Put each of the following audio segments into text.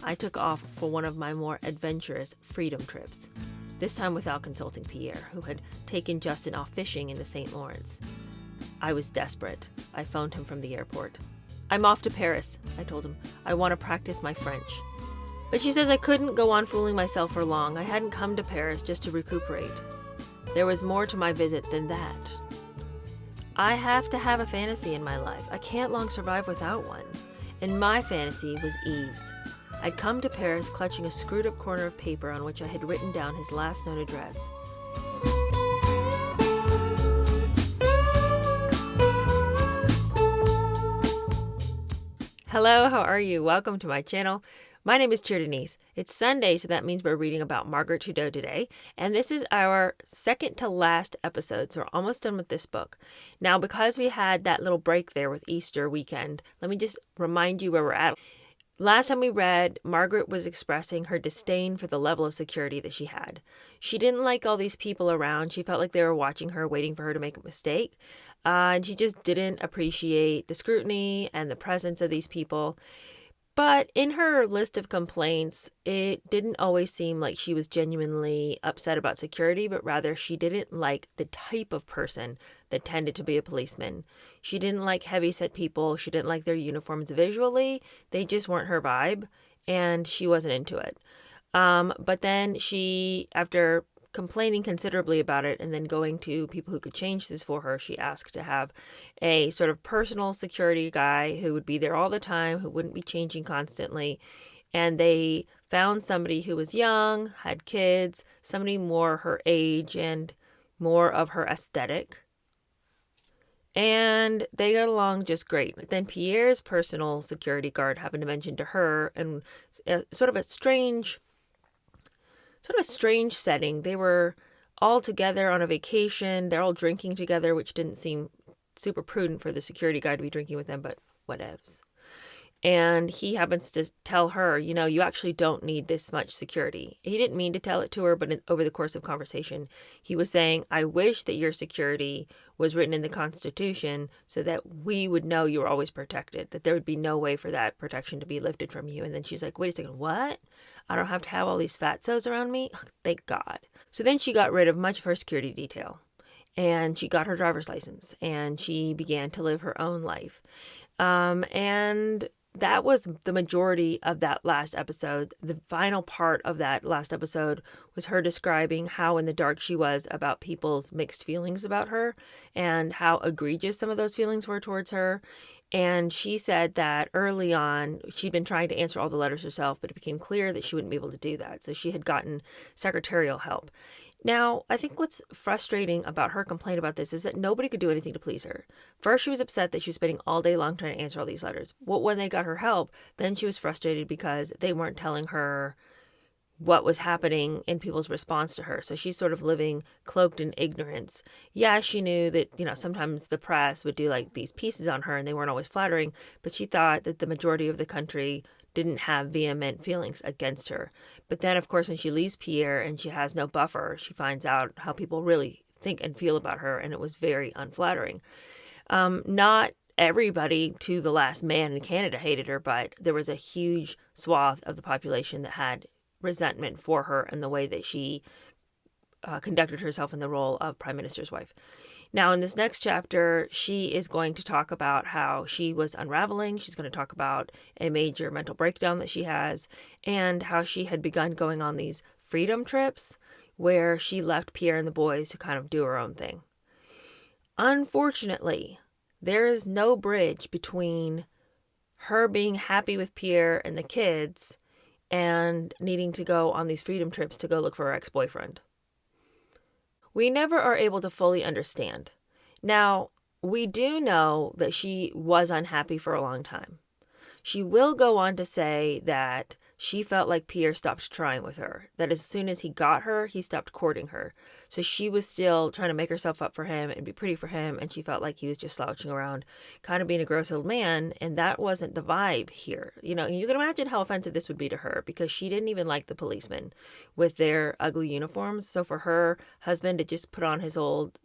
I took off for one of my more adventurous freedom trips, this time without consulting Pierre, who had taken Justin off fishing in the St. Lawrence. I was desperate. I phoned him from the airport. "I'm off to Paris," I told him. "I want to practice my French." But she says I couldn't go on fooling myself for long. I hadn't come to Paris just to recuperate. There was more to my visit than that. I have to have a fantasy in my life. I can't long survive without one. And my fantasy was Eve's. I'd come to Paris clutching a screwed up corner of paper on which I had written down his last known address. Hello, how are you? Welcome to my channel. My name is Cheer Denise. It's Sunday, so that means we're reading about Margaret Trudeau today. And this is our second to last episode, so we're almost done with this book. Now, because we had that little break there with Easter weekend, let me just remind you where we're at. Last time we read, Margaret was expressing her disdain for the level of security that she had. She didn't like all these people around. She felt like they were watching her, waiting for her to make a mistake. And she just didn't appreciate the scrutiny and the presence of these people. But in her list of complaints, it didn't always seem like she was genuinely upset about security, but rather she didn't like the type of person that tended to be a policeman. She didn't like heavyset people. She didn't like their uniforms visually. They just weren't her vibe, and she wasn't into it. But then she, after complaining considerably about it and then going to people who could change this for her, she asked to have a sort of personal security guy who would be there all the time, who wouldn't be changing constantly. And they found somebody who was young, had kids, somebody more her age and more of her aesthetic. And they got along just great. Then Pierre's personal security guard happened to mention to her, and sort of a strange setting. They were all together on a vacation. They're all drinking together, which didn't seem super prudent for the security guy to be drinking with them, but whatevs. And he happens to tell her, you actually don't need this much security. He didn't mean to tell it to her, but over the course of conversation, he was saying, I wish that your security was written in the Constitution so that we would know you were always protected, that there would be no way for that protection to be lifted from you. And then she's like, wait a second, what? I don't have to have all these fatzos around me? Thank God. So then she got rid of much of her security detail, and she got her driver's license, and she began to live her own life. And that was the majority of that last episode. The final part of that last episode was her describing how in the dark she was about people's mixed feelings about her and how egregious some of those feelings were towards her. And she said that early on, she'd been trying to answer all the letters herself, but it became clear that she wouldn't be able to do that. So she had gotten secretarial help. Now, I think what's frustrating about her complaint about this is that nobody could do anything to please her. First, she was upset that she was spending all day long trying to answer all these letters. Well, when they got her help, then she was frustrated because they weren't telling her what was happening in people's response to her. So she's sort of living cloaked in ignorance. Yeah, she knew that, sometimes the press would do like these pieces on her and they weren't always flattering, but she thought that the majority of the country didn't have vehement feelings against her. But then, of course, when she leaves Pierre and she has no buffer, she finds out how people really think and feel about her, and it was very unflattering. Not everybody to the last man in Canada hated her, but there was a huge swath of the population that had resentment for her and the way that she conducted herself in the role of Prime Minister's wife. Now, in this next chapter, she is going to talk about how she was unraveling. She's going to talk about a major mental breakdown that she has and how she had begun going on these freedom trips where she left Pierre and the boys to kind of do her own thing. Unfortunately, there is no bridge between her being happy with Pierre and the kids and needing to go on these freedom trips to go look for her ex-boyfriend. We never are able to fully understand. Now, we do know that she was unhappy for a long time. She will go on to say that she felt like Pierre stopped trying with her, that as soon as he got her, he stopped courting her. So she was still trying to make herself up for him and be pretty for him, and she felt like he was just slouching around, kind of being a gross old man, and that wasn't the vibe here. You can imagine how offensive this would be to her, because she didn't even like the policemen with their ugly uniforms. So for her husband to just put on his old,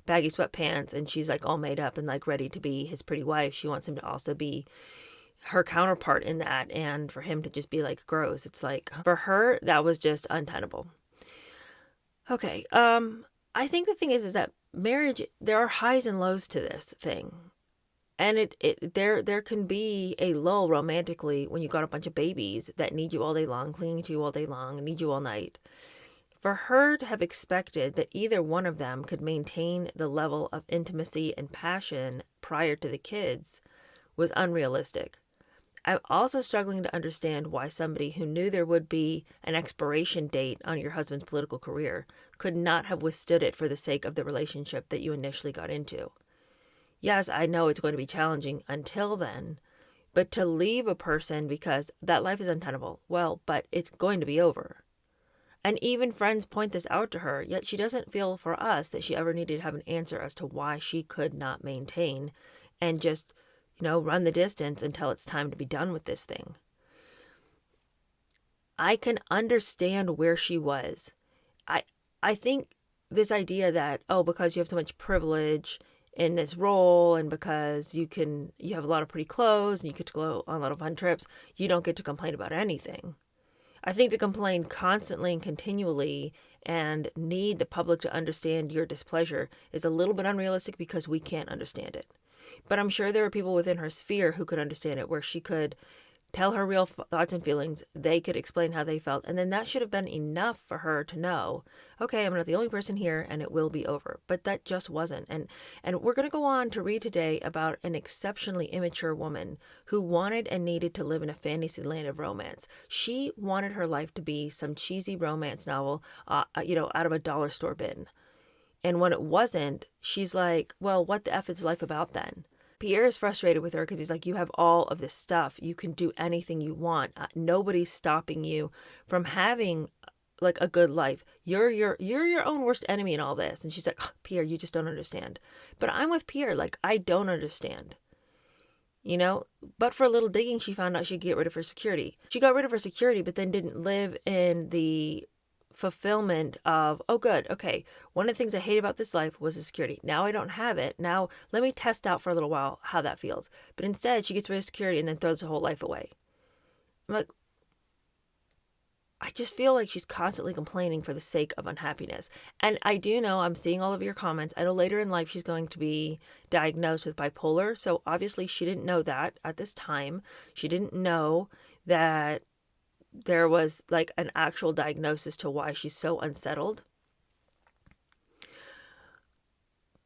baggy sweatpants, and she's like all made up and like ready to be his pretty wife, she wants him to also be her counterpart in that, and for him to just be like gross. It's like, for her, that was just untenable. Okay, I think the thing is that marriage, there are highs and lows to this thing. And there can be a lull romantically when you got a bunch of babies that need you all day long, clinging to you all day long, need you all night. For her to have expected that either one of them could maintain the level of intimacy and passion prior to the kids was unrealistic. I'm also struggling to understand why somebody who knew there would be an expiration date on your husband's political career could not have withstood it for the sake of the relationship that you initially got into. Yes, I know it's going to be challenging until then, but to leave a person because that life is untenable, well, but it's going to be over. And even friends point this out to her, yet she doesn't feel for us that she ever needed to have an answer as to why she could not maintain and just, run the distance until it's time to be done with this thing. I can understand where she was. I think this idea that, because you have so much privilege in this role, and because you have a lot of pretty clothes and you get to go on a lot of fun trips, you don't get to complain about anything. I think to complain constantly and continually and need the public to understand your displeasure is a little bit unrealistic because we can't understand it. But I'm sure there are people within her sphere who could understand it, where she could tell her real thoughts and feelings. They could explain how they felt. And then that should have been enough for her to know, okay, I'm not the only person here and it will be over. But that just wasn't. And we're going to go on to read today about an exceptionally immature woman who wanted and needed to live in a fantasy land of romance. She wanted her life to be some cheesy romance novel, out of a dollar store bin. And when it wasn't, she's like, well, what the F is life about then? Pierre is frustrated with her because he's like, you have all of this stuff. You can do anything you want. Nobody's stopping you from having like a good life. You're your own worst enemy in all this. And she's like, Pierre, you just don't understand. But I'm with Pierre. Like, I don't understand. But for a little digging, she found out she could get rid of her security. She got rid of her security, but then didn't live in the fulfillment of, oh, good, okay, one of the things I hate about this life was the security. Now I don't have it. Now let me test out for a little while how that feels. But instead, she gets rid of security and then throws her whole life away. I'm like, I just feel like she's constantly complaining for the sake of unhappiness. And I do know, I'm seeing all of your comments. I know later in life she's going to be diagnosed with bipolar. So obviously she didn't know that at this time. She didn't know that there was like an actual diagnosis to why she's so unsettled.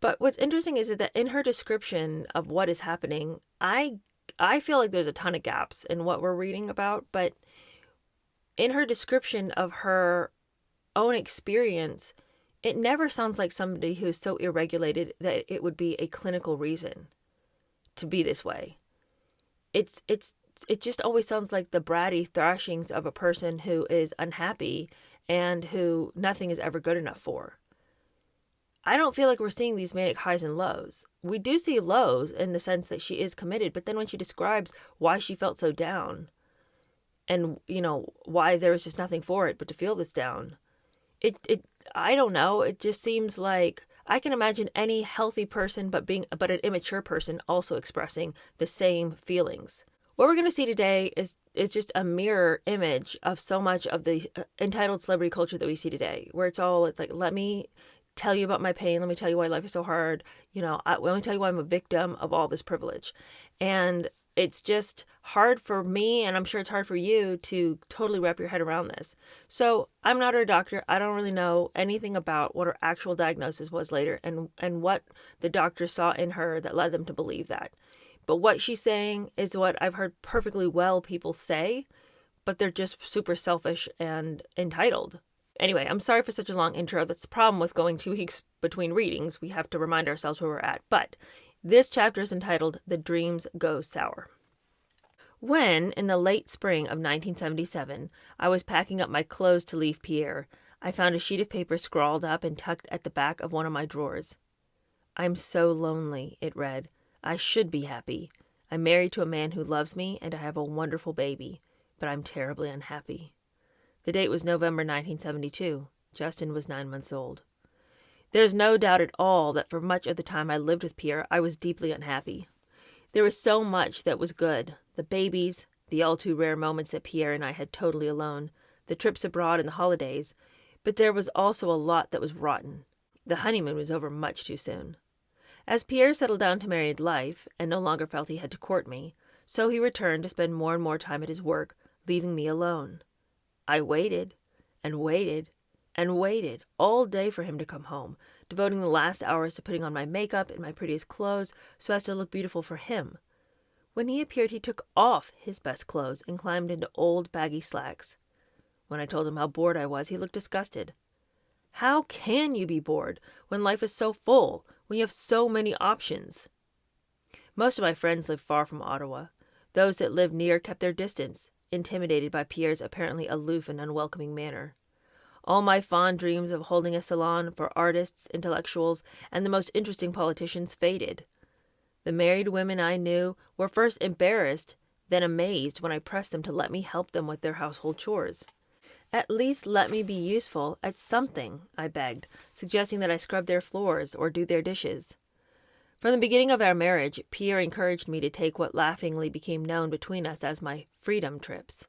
But what's interesting is that in her description of what is happening, I feel like there's a ton of gaps in what we're reading about, but in her description of her own experience, it never sounds like somebody who's so irregulated that it would be a clinical reason to be this way. It just always sounds like the bratty thrashings of a person who is unhappy and who nothing is ever good enough for. I don't feel like we're seeing these manic highs and lows. We do see lows in the sense that she is committed, but then when she describes why she felt so down and, why there was just nothing for it but to feel this down, I don't know. It just seems like I can imagine any healthy person but an immature person also expressing the same feelings. What we're going to see today is just a mirror image of so much of the entitled celebrity culture that we see today, where it's like, let me tell you about my pain. Let me tell you why life is so hard. Let me tell you why I'm a victim of all this privilege. And it's just hard for me, and I'm sure it's hard for you to totally wrap your head around this. So I'm not her doctor. I don't really know anything about what her actual diagnosis was later and what the doctor saw in her that led them to believe that. But what she's saying is what I've heard perfectly well people say, but they're just super selfish and entitled. Anyway, I'm sorry for such a long intro. That's the problem with going 2 weeks between readings. We have to remind ourselves where we're at. But this chapter is entitled The Dreams Go Sour. When, in the late spring of 1977, I was packing up my clothes to leave Pierre, I found a sheet of paper scrawled up and tucked at the back of one of my drawers. I'm so lonely, it read. I should be happy. I'm married to a man who loves me, and I have a wonderful baby, but I'm terribly unhappy. The date was November 1972. Justin was 9 months old. There's no doubt at all that for much of the time I lived with Pierre, I was deeply unhappy. There was so much that was good. The babies, the all too rare moments that Pierre and I had totally alone, the trips abroad and the holidays. But there was also a lot that was rotten. The honeymoon was over much too soon. As Pierre settled down to married life and no longer felt he had to court me, so he returned to spend more and more time at his work, leaving me alone. I waited and waited and waited all day for him to come home, devoting the last hours to putting on my makeup and my prettiest clothes so as to look beautiful for him. When he appeared, he took off his best clothes and climbed into old baggy slacks. When I told him how bored I was, he looked disgusted. How can you be bored when life is so full, when you have so many options? Most of my friends lived far from Ottawa. Those that lived near kept their distance, intimidated by Pierre's apparently aloof and unwelcoming manner. All my fond dreams of holding a salon for artists, intellectuals, and the most interesting politicians faded. The married women I knew were first embarrassed, then amazed when I pressed them to let me help them with their household chores. At least let me be useful at something, I begged, suggesting that I scrub their floors or do their dishes. From the beginning of our marriage, Pierre encouraged me to take what laughingly became known between us as my freedom trips.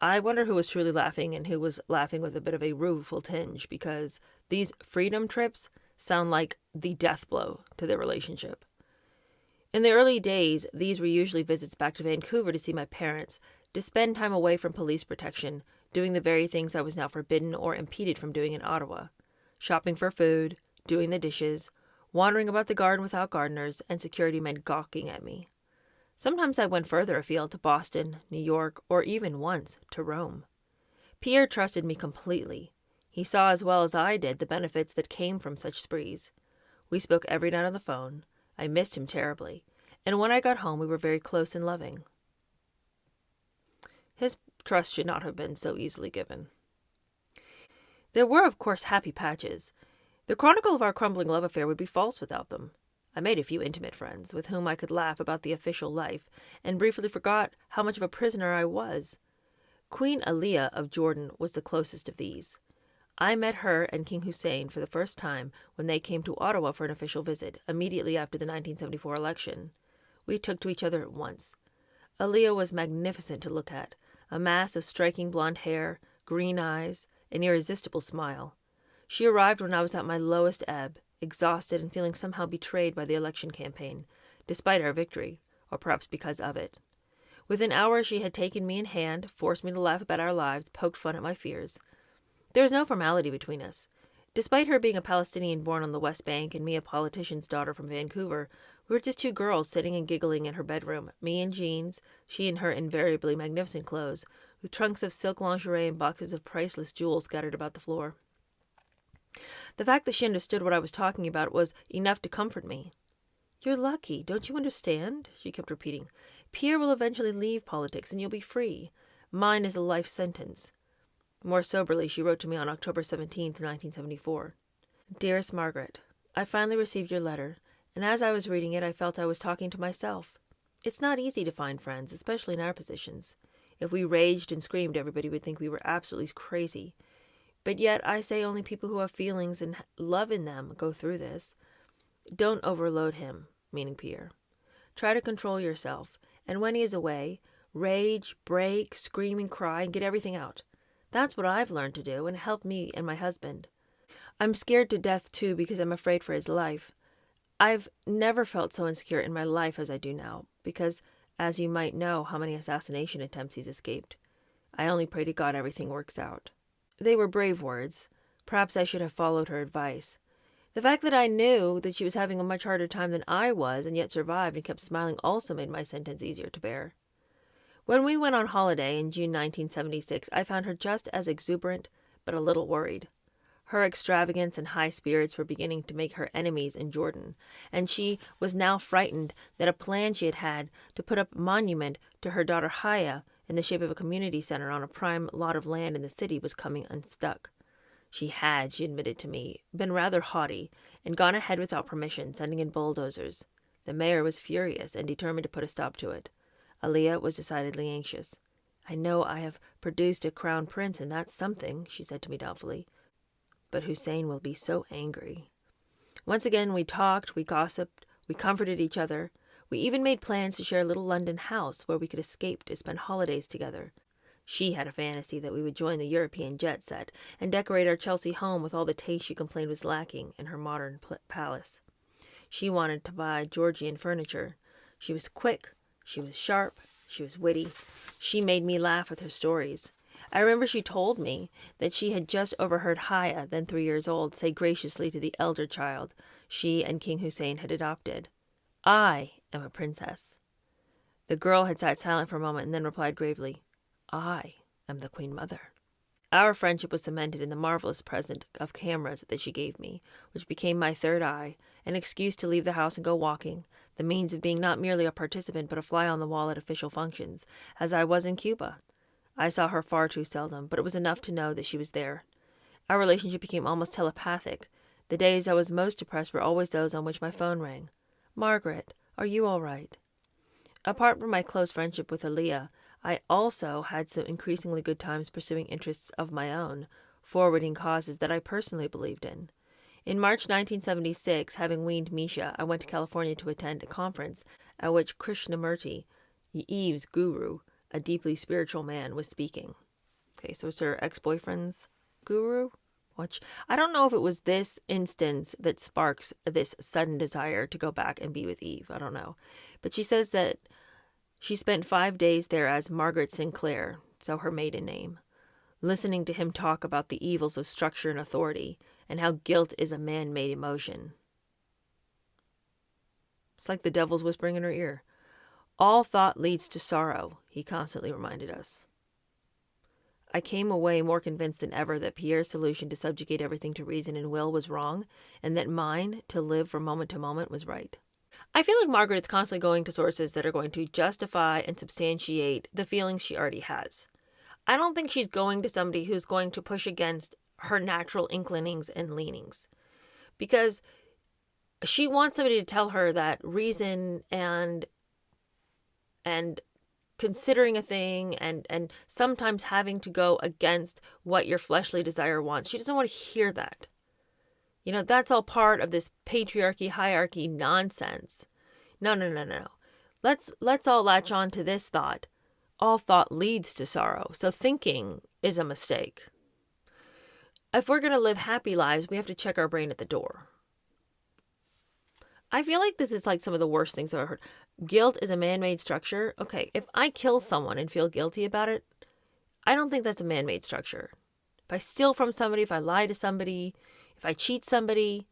I wonder who was truly laughing and who was laughing with a bit of a rueful tinge, because these freedom trips sound like the death blow to their relationship. In the early days, these were usually visits back to Vancouver to see my parents, to spend time away from police protection, doing the very things I was now forbidden or impeded from doing in Ottawa. Shopping for food, doing the dishes, wandering about the garden without gardeners, and security men gawking at me. Sometimes I went further afield to Boston, New York, or even once to Rome. Pierre trusted me completely. He saw as well as I did the benefits that came from such sprees. We spoke every night on the phone. I missed him terribly, and when I got home we were very close and loving. His trust should not have been so easily given. There were, of course, happy patches. The chronicle of our crumbling love affair would be false without them. I made a few intimate friends, with whom I could laugh about the official life, and briefly forgot how much of a prisoner I was. Queen Aaliyah of Jordan was the closest of these. I met her and King Hussein for the first time when they came to Ottawa for an official visit, immediately after the 1974 election. We took to each other at once. Aaliyah was magnificent to look at, a mass of striking blonde hair, green eyes, an irresistible smile. She arrived when I was at my lowest ebb, exhausted and feeling somehow betrayed by the election campaign, despite our victory, or perhaps because of it. Within hours she had taken me in hand, forced me to laugh about our lives, poked fun at my fears. There was no formality between us. Despite her being a Palestinian born on the West Bank and me a politician's daughter from Vancouver, we were just two girls sitting and giggling in her bedroom, me in jeans, she in her invariably magnificent clothes, with trunks of silk lingerie and boxes of priceless jewels scattered about the floor. The fact that she understood what I was talking about was enough to comfort me. "You're lucky, don't you understand?" she kept repeating. "Pierre will eventually leave politics and you'll be free. Mine is a life sentence." More soberly, she wrote to me on October 17, 1974. "Dearest Margaret, I finally received your letter, and as I was reading it, I felt I was talking to myself. It's not easy to find friends, especially in our positions. If we raged and screamed, everybody would think we were absolutely crazy. But yet, I say only people who have feelings and love in them go through this. Don't overload him," meaning Pierre. "Try to control yourself, and when he is away, rage, break, scream and cry, and get everything out. That's what I've learned to do, and it helped me and my husband. I'm scared to death, too, because I'm afraid for his life. I've never felt so insecure in my life as I do now, because, as you might know, how many assassination attempts he's escaped. I only pray to God everything works out." They were brave words. Perhaps I should have followed her advice. The fact that I knew that she was having a much harder time than I was, and yet survived and kept smiling, also made my sentence easier to bear. When we went on holiday in June 1976, I found her just as exuberant, but a little worried. Her extravagance and high spirits were beginning to make her enemies in Jordan, and she was now frightened that a plan she had had to put up a monument to her daughter Haya in the shape of a community center on a prime lot of land in the city was coming unstuck. She had, she admitted to me, been rather haughty and gone ahead without permission, sending in bulldozers. The mayor was furious and determined to put a stop to it. Aaliyah was decidedly anxious. "I know I have produced a crown prince, and that's something," she said to me doubtfully. "But Hussein will be so angry." Once again we talked, we gossiped, we comforted each other. We even made plans to share a little London house where we could escape to spend holidays together. She had a fantasy that we would join the European jet set and decorate our Chelsea home with all the taste she complained was lacking in her modern palace. She wanted to buy Georgian furniture. She was quick, she was sharp, she was witty. She made me laugh with her stories. I remember she told me that she had just overheard Haya, then 3 years old, say graciously to the elder child she and King Hussein had adopted, "I am a princess." The girl had sat silent for a moment and then replied gravely, "I am the Queen Mother." Our friendship was cemented in the marvelous present of cameras that she gave me, which became my third eye, an excuse to leave the house and go walking, the means of being not merely a participant but a fly on the wall at official functions, as I was in Cuba. I saw her far too seldom, but it was enough to know that she was there. Our relationship became almost telepathic. The days I was most depressed were always those on which my phone rang. "Margaret, are you all right?" Apart from my close friendship with Aaliyah, I also had some increasingly good times pursuing interests of my own, forwarding causes that I personally believed in. In March 1976, having weaned Misha, I went to California to attend a conference at which Krishnamurti, Eve's guru, a deeply spiritual man, was speaking. Okay, so it's her ex-boyfriend's guru? I don't know if it was this instance that sparks this sudden desire to go back and be with Eve. I don't know. But she says that she spent 5 days there as Margaret Sinclair, so her maiden name, listening to him talk about the evils of structure and authority and how guilt is a man-made emotion. It's like the devil's whispering in her ear. All thought leads to sorrow, he constantly reminded us. I came away more convinced than ever that Pierre's solution to subjugate everything to reason and will was wrong, and that mine, to live from moment to moment, was right. I feel like Margaret is constantly going to sources that are going to justify and substantiate the feelings she already has. I don't think she's going to somebody who's going to push against her natural inclinings and leanings, because she wants somebody to tell her that reason and considering a thing and sometimes having to go against what your fleshly desire wants. She doesn't want to hear that. That's all part of this patriarchy, hierarchy nonsense. No. Let's all latch on to this thought. All thought leads to sorrow, so thinking is a mistake. If we're going to live happy lives, we have to check our brain at the door. I feel like this is like some of the worst things I've ever heard. Guilt is a man-made structure. Okay, if I kill someone and feel guilty about it, I don't think that's a man-made structure. If I steal from somebody, if I lie to somebody, if I cheat somebody,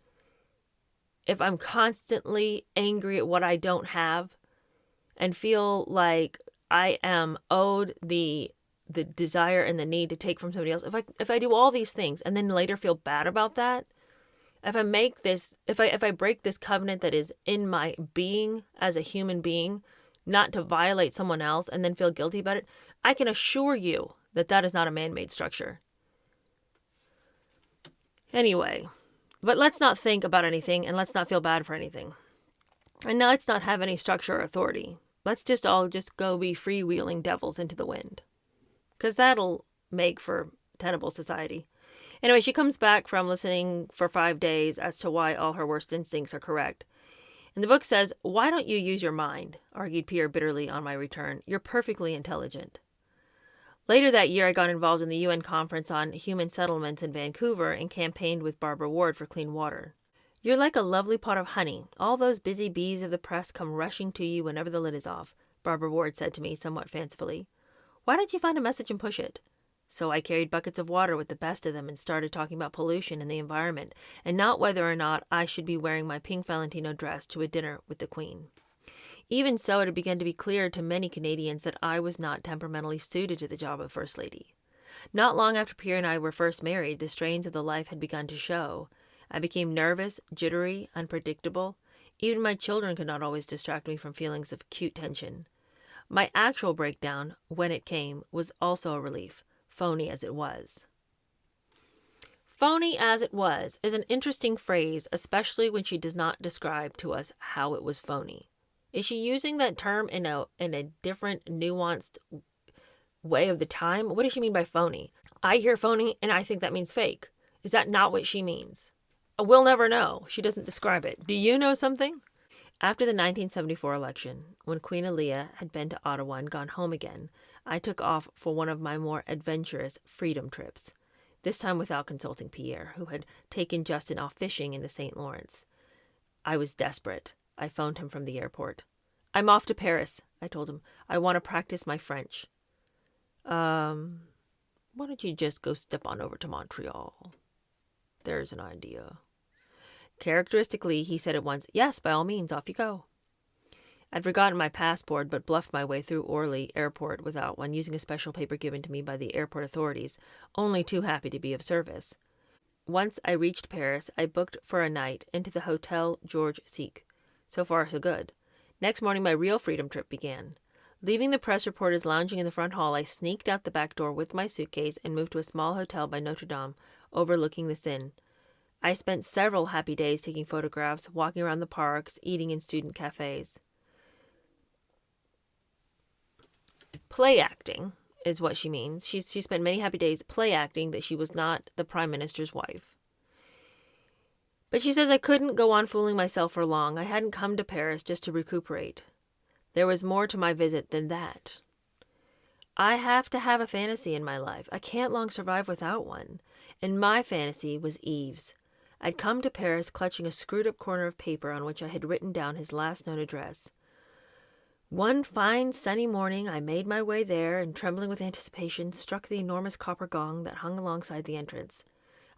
if I'm constantly angry at what I don't have and feel like I am owed the desire and the need to take from somebody else, if I do all these things and then later feel bad about that, if I break this covenant that is in my being as a human being, not to violate someone else and then feel guilty about it, I can assure you that that is not a man-made structure. Anyway, but let's not think about anything and let's not feel bad for anything. And let's not have any structure or authority. Let's all go be freewheeling devils into the wind. Because that'll make for tenable society. Anyway, she comes back from listening for 5 days as to why all her worst instincts are correct. And the book says, "Why don't you use your mind?" argued Pierre bitterly on my return. "You're perfectly intelligent." Later that year, I got involved in the UN conference on human settlements in Vancouver and campaigned with Barbara Ward for clean water. "You're like a lovely pot of honey. All those busy bees of the press come rushing to you whenever the lid is off," Barbara Ward said to me somewhat fancifully. "Why don't you find a message and push it?" So I carried buckets of water with the best of them and started talking about pollution and the environment, and not whether or not I should be wearing my pink Valentino dress to a dinner with the Queen. Even so, it had begun to be clear to many Canadians that I was not temperamentally suited to the job of First Lady. Not long after Pierre and I were first married, the strains of the life had begun to show. I became nervous, jittery, unpredictable. Even my children could not always distract me from feelings of acute tension. My actual breakdown, when it came, was also a relief. Phony as it was. Phony as it was is an interesting phrase, especially when she does not describe to us how it was phony. Is she using that term in a different, nuanced way of the time? What does she mean by phony? I hear phony and I think that means fake. Is that not what she means? We'll never know. She doesn't describe it. Do you know something? After the 1974 election, when Queen Aaliyah had been to Ottawa and gone home again, I took off for one of my more adventurous freedom trips, this time without consulting Pierre, who had taken Justin off fishing in the St. Lawrence. I was desperate. I phoned him from the airport. "I'm off to Paris," I told him. "I want to practice my French." Why don't you just go step on over to Montreal? There's an idea." Characteristically, he said at once, "Yes, by all means, off you go." I'd forgotten my passport, but bluffed my way through Orly Airport without one, using a special paper given to me by the airport authorities, only too happy to be of service. Once I reached Paris, I booked for a night into the Hotel Georges Sec. So far, so good. Next morning, my real freedom trip began. Leaving the press reporters lounging in the front hall, I sneaked out the back door with my suitcase and moved to a small hotel by Notre Dame, overlooking the Seine. I spent several happy days taking photographs, walking around the parks, eating in student cafes. Play acting is what she means. She spent many happy days play acting that she was not the Prime Minister's wife. But she says I couldn't go on fooling myself for long. I hadn't come to Paris just to recuperate. There was more to my visit than that. I have to have a fantasy in my life. I can't long survive without one. And my fantasy was Yves's. I'd come to Paris clutching a screwed-up corner of paper on which I had written down his last known address. One fine sunny morning I made my way there and, trembling with anticipation, struck the enormous copper gong that hung alongside the entrance.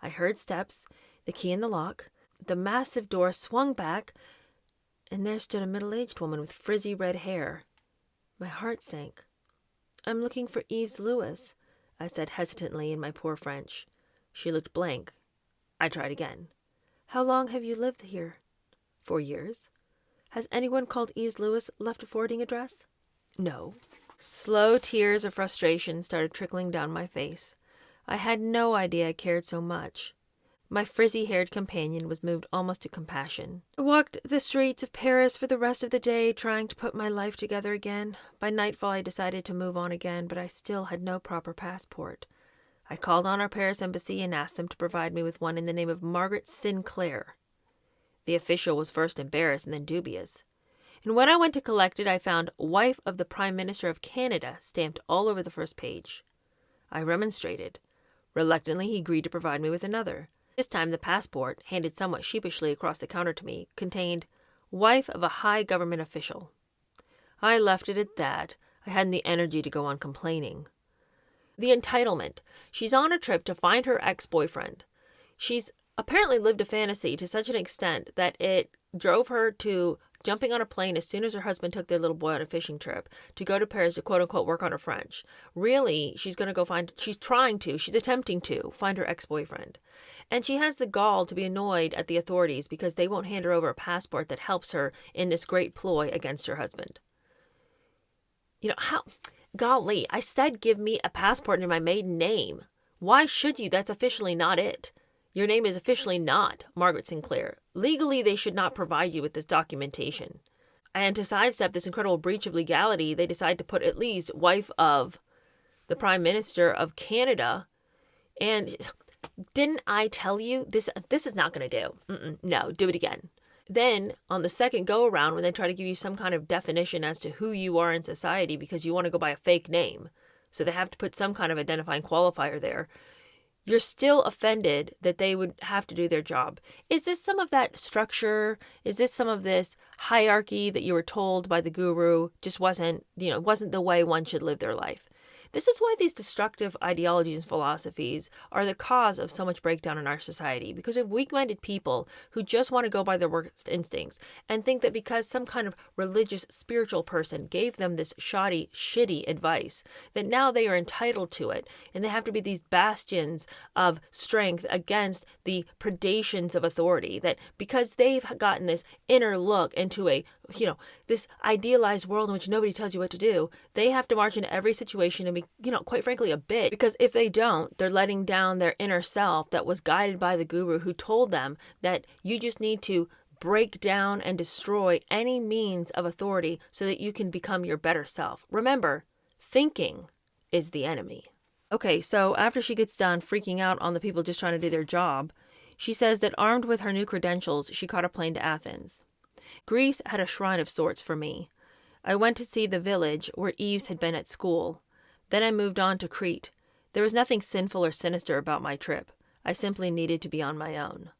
I heard steps, the key in the lock, the massive door swung back, and there stood a middle-aged woman with frizzy red hair. My heart sank. "I'm looking for Yves Lewis," I said hesitantly in my poor French. She looked blank. I tried again. "How long have you lived here?" "4 years." "Has anyone called Yves Lewis left a forwarding address?" "No." Slow tears of frustration started trickling down my face. I had no idea I cared so much. My frizzy-haired companion was moved almost to compassion. I walked the streets of Paris for the rest of the day, trying to put my life together again. By nightfall, I decided to move on again, but I still had no proper passport. I called on our Paris embassy and asked them to provide me with one in the name of Margaret Sinclair. The official was first embarrassed and then dubious. And when I went to collect it, I found "Wife of the Prime Minister of Canada" stamped all over the first page. I remonstrated. Reluctantly, he agreed to provide me with another. This time the passport, handed somewhat sheepishly across the counter to me, contained "Wife of a high government official." I left it at that. I hadn't the energy to go on complaining. The Entitlement. She's on a trip to find her ex-boyfriend. She's apparently lived a fantasy to such an extent that it drove her to jumping on a plane as soon as her husband took their little boy on a fishing trip to go to Paris to quote-unquote work on her French. Really, she's attempting to find her ex-boyfriend. And she has the gall to be annoyed at the authorities because they won't hand her over a passport that helps her in this great ploy against her husband. Golly, I said give me a passport in my maiden name. Why should you? That's officially not it. Your name is officially not Margaret Sinclair. Legally, they should not provide you with this documentation. And to sidestep this incredible breach of legality, they decide to put at least "wife of the Prime Minister of Canada." And didn't I tell you this is not going to do? No, do it again. Then, on the second go-around, when they try to give you some kind of definition as to who you are in society because you want to go by a fake name, so they have to put some kind of identifying qualifier there, you're still offended that they would have to do their job. Is this some of that structure? Is this some of this hierarchy that you were told by the guru just wasn't the way one should live their life? This is why these destructive ideologies and philosophies are the cause of so much breakdown in our society, because we have weak-minded people who just want to go by their worst instincts and think that because some kind of religious, spiritual person gave them this shoddy, shitty advice, that now they are entitled to it, and they have to be these bastions of strength against the predations of authority, that because they've gotten this inner look into this idealized world in which nobody tells you what to do, they have to march into every situation and be, quite frankly, a bitch. Because if they don't, they're letting down their inner self that was guided by the guru who told them that you just need to break down and destroy any means of authority so that you can become your better self. Remember, thinking is the enemy. Okay, so after she gets done freaking out on the people just trying to do their job, she says that armed with her new credentials, she caught a plane to Athens. Greece had a shrine of sorts for me. I went to see the village where Eves had been at school. Then I moved on to Crete. There was nothing sinful or sinister about my trip. I simply needed to be on my own.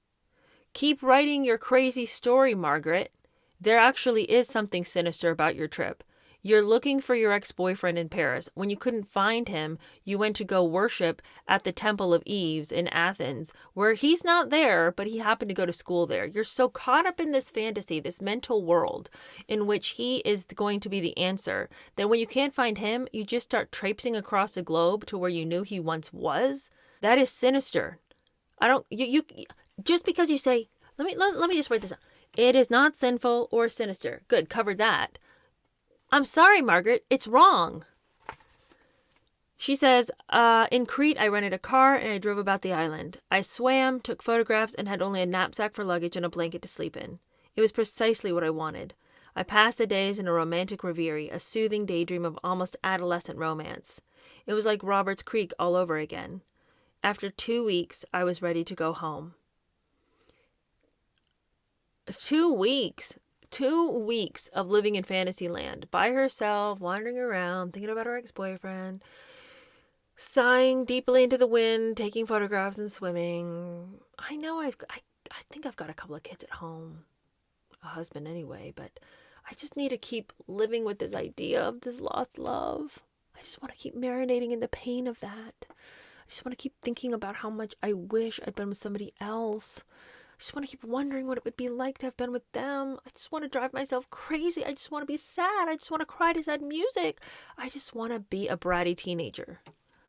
Keep writing your crazy story, Margaret. There actually is something sinister about your trip. You're looking for your ex-boyfriend in Paris. When you couldn't find him, you went to go worship at the Temple of Eves in Athens, where he's not there, but he happened to go to school there. You're so caught up in this fantasy, this mental world in which he is going to be the answer, that when you can't find him, you just start traipsing across the globe to where you knew he once was. That is sinister. You just because you say, let me just write this out. It is not sinful or sinister. Good, covered that. I'm sorry, Margaret, it's wrong. She says, in Crete, I rented a car and I drove about the island. I swam, took photographs, and had only a knapsack for luggage and a blanket to sleep in. It was precisely what I wanted. I passed the days in a romantic reverie, a soothing daydream of almost adolescent romance. It was like Robert's Creek all over again. After 2 weeks, I was ready to go home. 2 weeks. 2 weeks of living in Fantasyland by herself, wandering around, thinking about her ex-boyfriend, sighing deeply into the wind, taking photographs and swimming. I know I think I've got a couple of kids at home, a husband anyway, but I just need to keep living with this idea of this lost love. I just want to keep marinating in the pain of that. I just want to keep thinking about how much I wish I'd been with somebody else. I just want to keep wondering what it would be like to have been with them. I just want to drive myself crazy. I just want to be sad. I just want to cry to sad music. I just want to be a bratty teenager.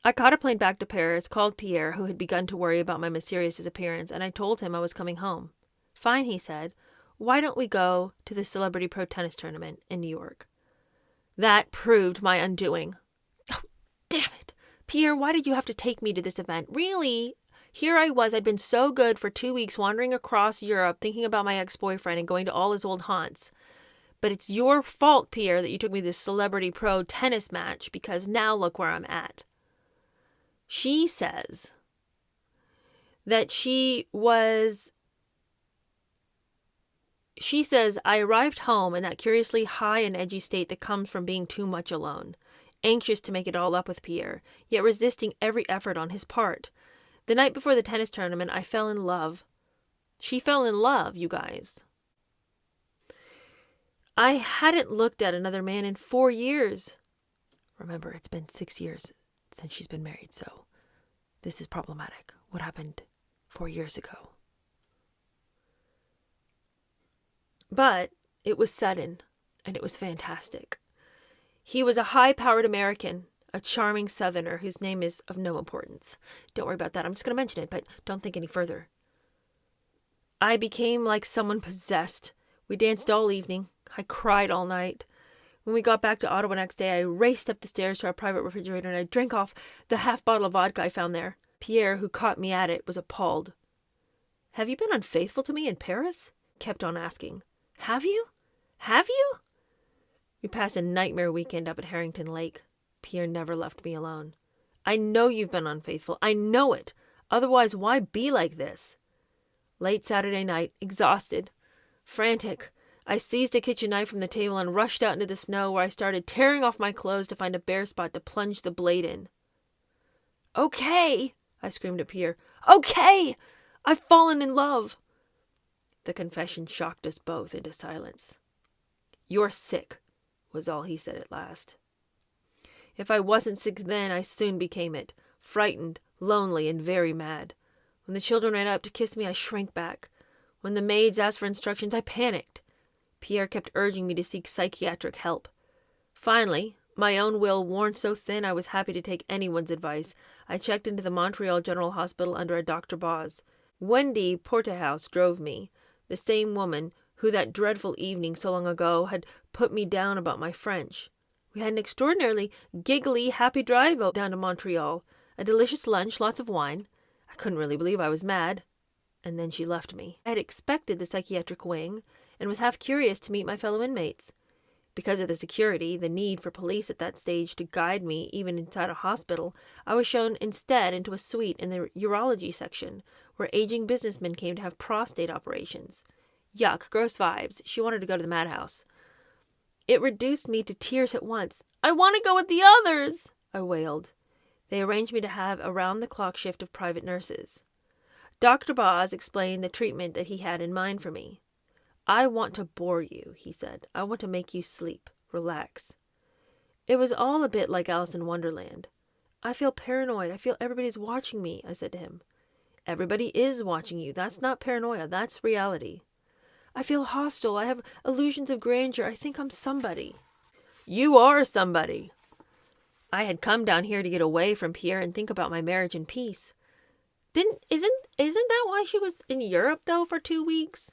I caught a plane back to Paris, called Pierre, who had begun to worry about my mysterious disappearance, and I told him I was coming home. Fine, he said. Why don't we go to the Celebrity Pro Tennis Tournament in New York? That proved my undoing. Oh, damn it. Pierre, why did you have to take me to this event? Really? Here I was, I'd been so good for 2 weeks wandering across Europe, thinking about my ex-boyfriend and going to all his old haunts. But it's your fault, Pierre, that you took me to this Celebrity Pro tennis match, because now look where I'm at. She says that she says, I arrived home in that curiously high and edgy state that comes from being too much alone, anxious to make it all up with Pierre, yet resisting every effort on his part. The night before the tennis tournament, I fell in love. She fell in love, you guys. I hadn't looked at another man in 4 years. Remember, it's been 6 years since she's been married, so this is problematic. What happened 4 years ago? But it was sudden, and it was fantastic. He was a high-powered American, a charming Southerner whose name is of no importance. Don't worry about that. I'm just going to mention it, but don't think any further. I became like someone possessed. We danced all evening. I cried all night. When we got back to Ottawa next day, I raced up the stairs to our private refrigerator and I drank off the half bottle of vodka I found there. Pierre, who caught me at it, was appalled. Have you been unfaithful to me in Paris? Kept on asking. Have you? Have you? We passed a nightmare weekend up at Harrington Lake. Pierre never left me alone. I know you've been unfaithful. I know it. Otherwise, why be like this? Late Saturday night, exhausted, frantic, I seized a kitchen knife from the table and rushed out into the snow where I started tearing off my clothes to find a bare spot to plunge the blade in. Okay, I screamed at Pierre. Okay, I've fallen in love. The confession shocked us both into silence. You're sick, was all he said at last. If I wasn't sick then, I soon became it, frightened, lonely, and very mad. When the children ran up to kiss me, I shrank back. When the maids asked for instructions, I panicked. Pierre kept urging me to seek psychiatric help. Finally, my own will worn so thin I was happy to take anyone's advice, I checked into the Montreal General Hospital under a Dr. Boz. Wendy Portehouse drove me, the same woman who that dreadful evening so long ago had put me down about my French. We had an extraordinarily giggly, happy drive down to Montreal, a delicious lunch, lots of wine. I couldn't really believe I was mad. And then she left me. I had expected the psychiatric wing and was half curious to meet my fellow inmates. Because of the security, the need for police at that stage to guide me even inside a hospital, I was shown instead into a suite in the urology section, where aging businessmen came to have prostate operations. Yuck, gross vibes. She wanted to go to the madhouse. It reduced me to tears at once. I want to go with the others, I wailed. They arranged me to have a round-the-clock shift of private nurses. Dr. Boz explained the treatment that he had in mind for me. I want to bore you, he said. I want to make you sleep. Relax. It was all a bit like Alice in Wonderland. I feel paranoid. I feel everybody's watching me, I said to him. Everybody is watching you. That's not paranoia. That's reality. I feel hostile. I have illusions of grandeur. I think I'm somebody. You are somebody. I had come down here to get away from Pierre and think about my marriage in peace. Isn't that why she was in Europe, though, for 2 weeks?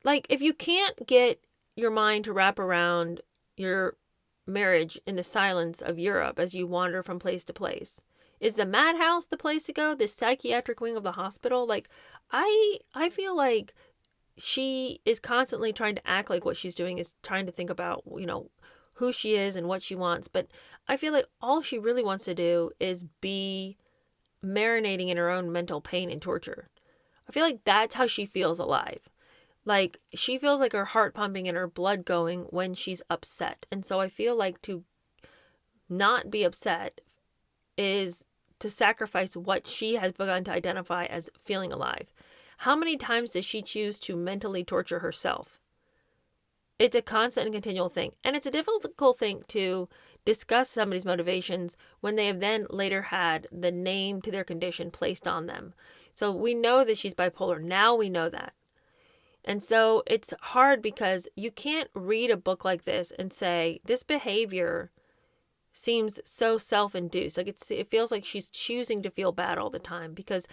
Like, if you can't get your mind to wrap around your marriage in the silence of Europe as you wander from place to place, is the madhouse the place to go? The psychiatric wing of the hospital? Like, I feel like she is constantly trying to act like what she's doing is trying to think about, who she is and what she wants. But I feel like all she really wants to do is be marinating in her own mental pain and torture. I feel like that's how she feels alive. Like, she feels like her heart pumping and her blood going when she's upset. And so I feel like to not be upset is to sacrifice what she has begun to identify as feeling alive. How many times does she choose to mentally torture herself? It's a constant and continual thing. And it's a difficult thing to discuss somebody's motivations when they have then later had the name to their condition placed on them. So we know that she's bipolar. Now we know that. And so it's hard because you can't read a book like this and say, this behavior seems so self-induced. Like it feels like she's choosing to feel bad all the time because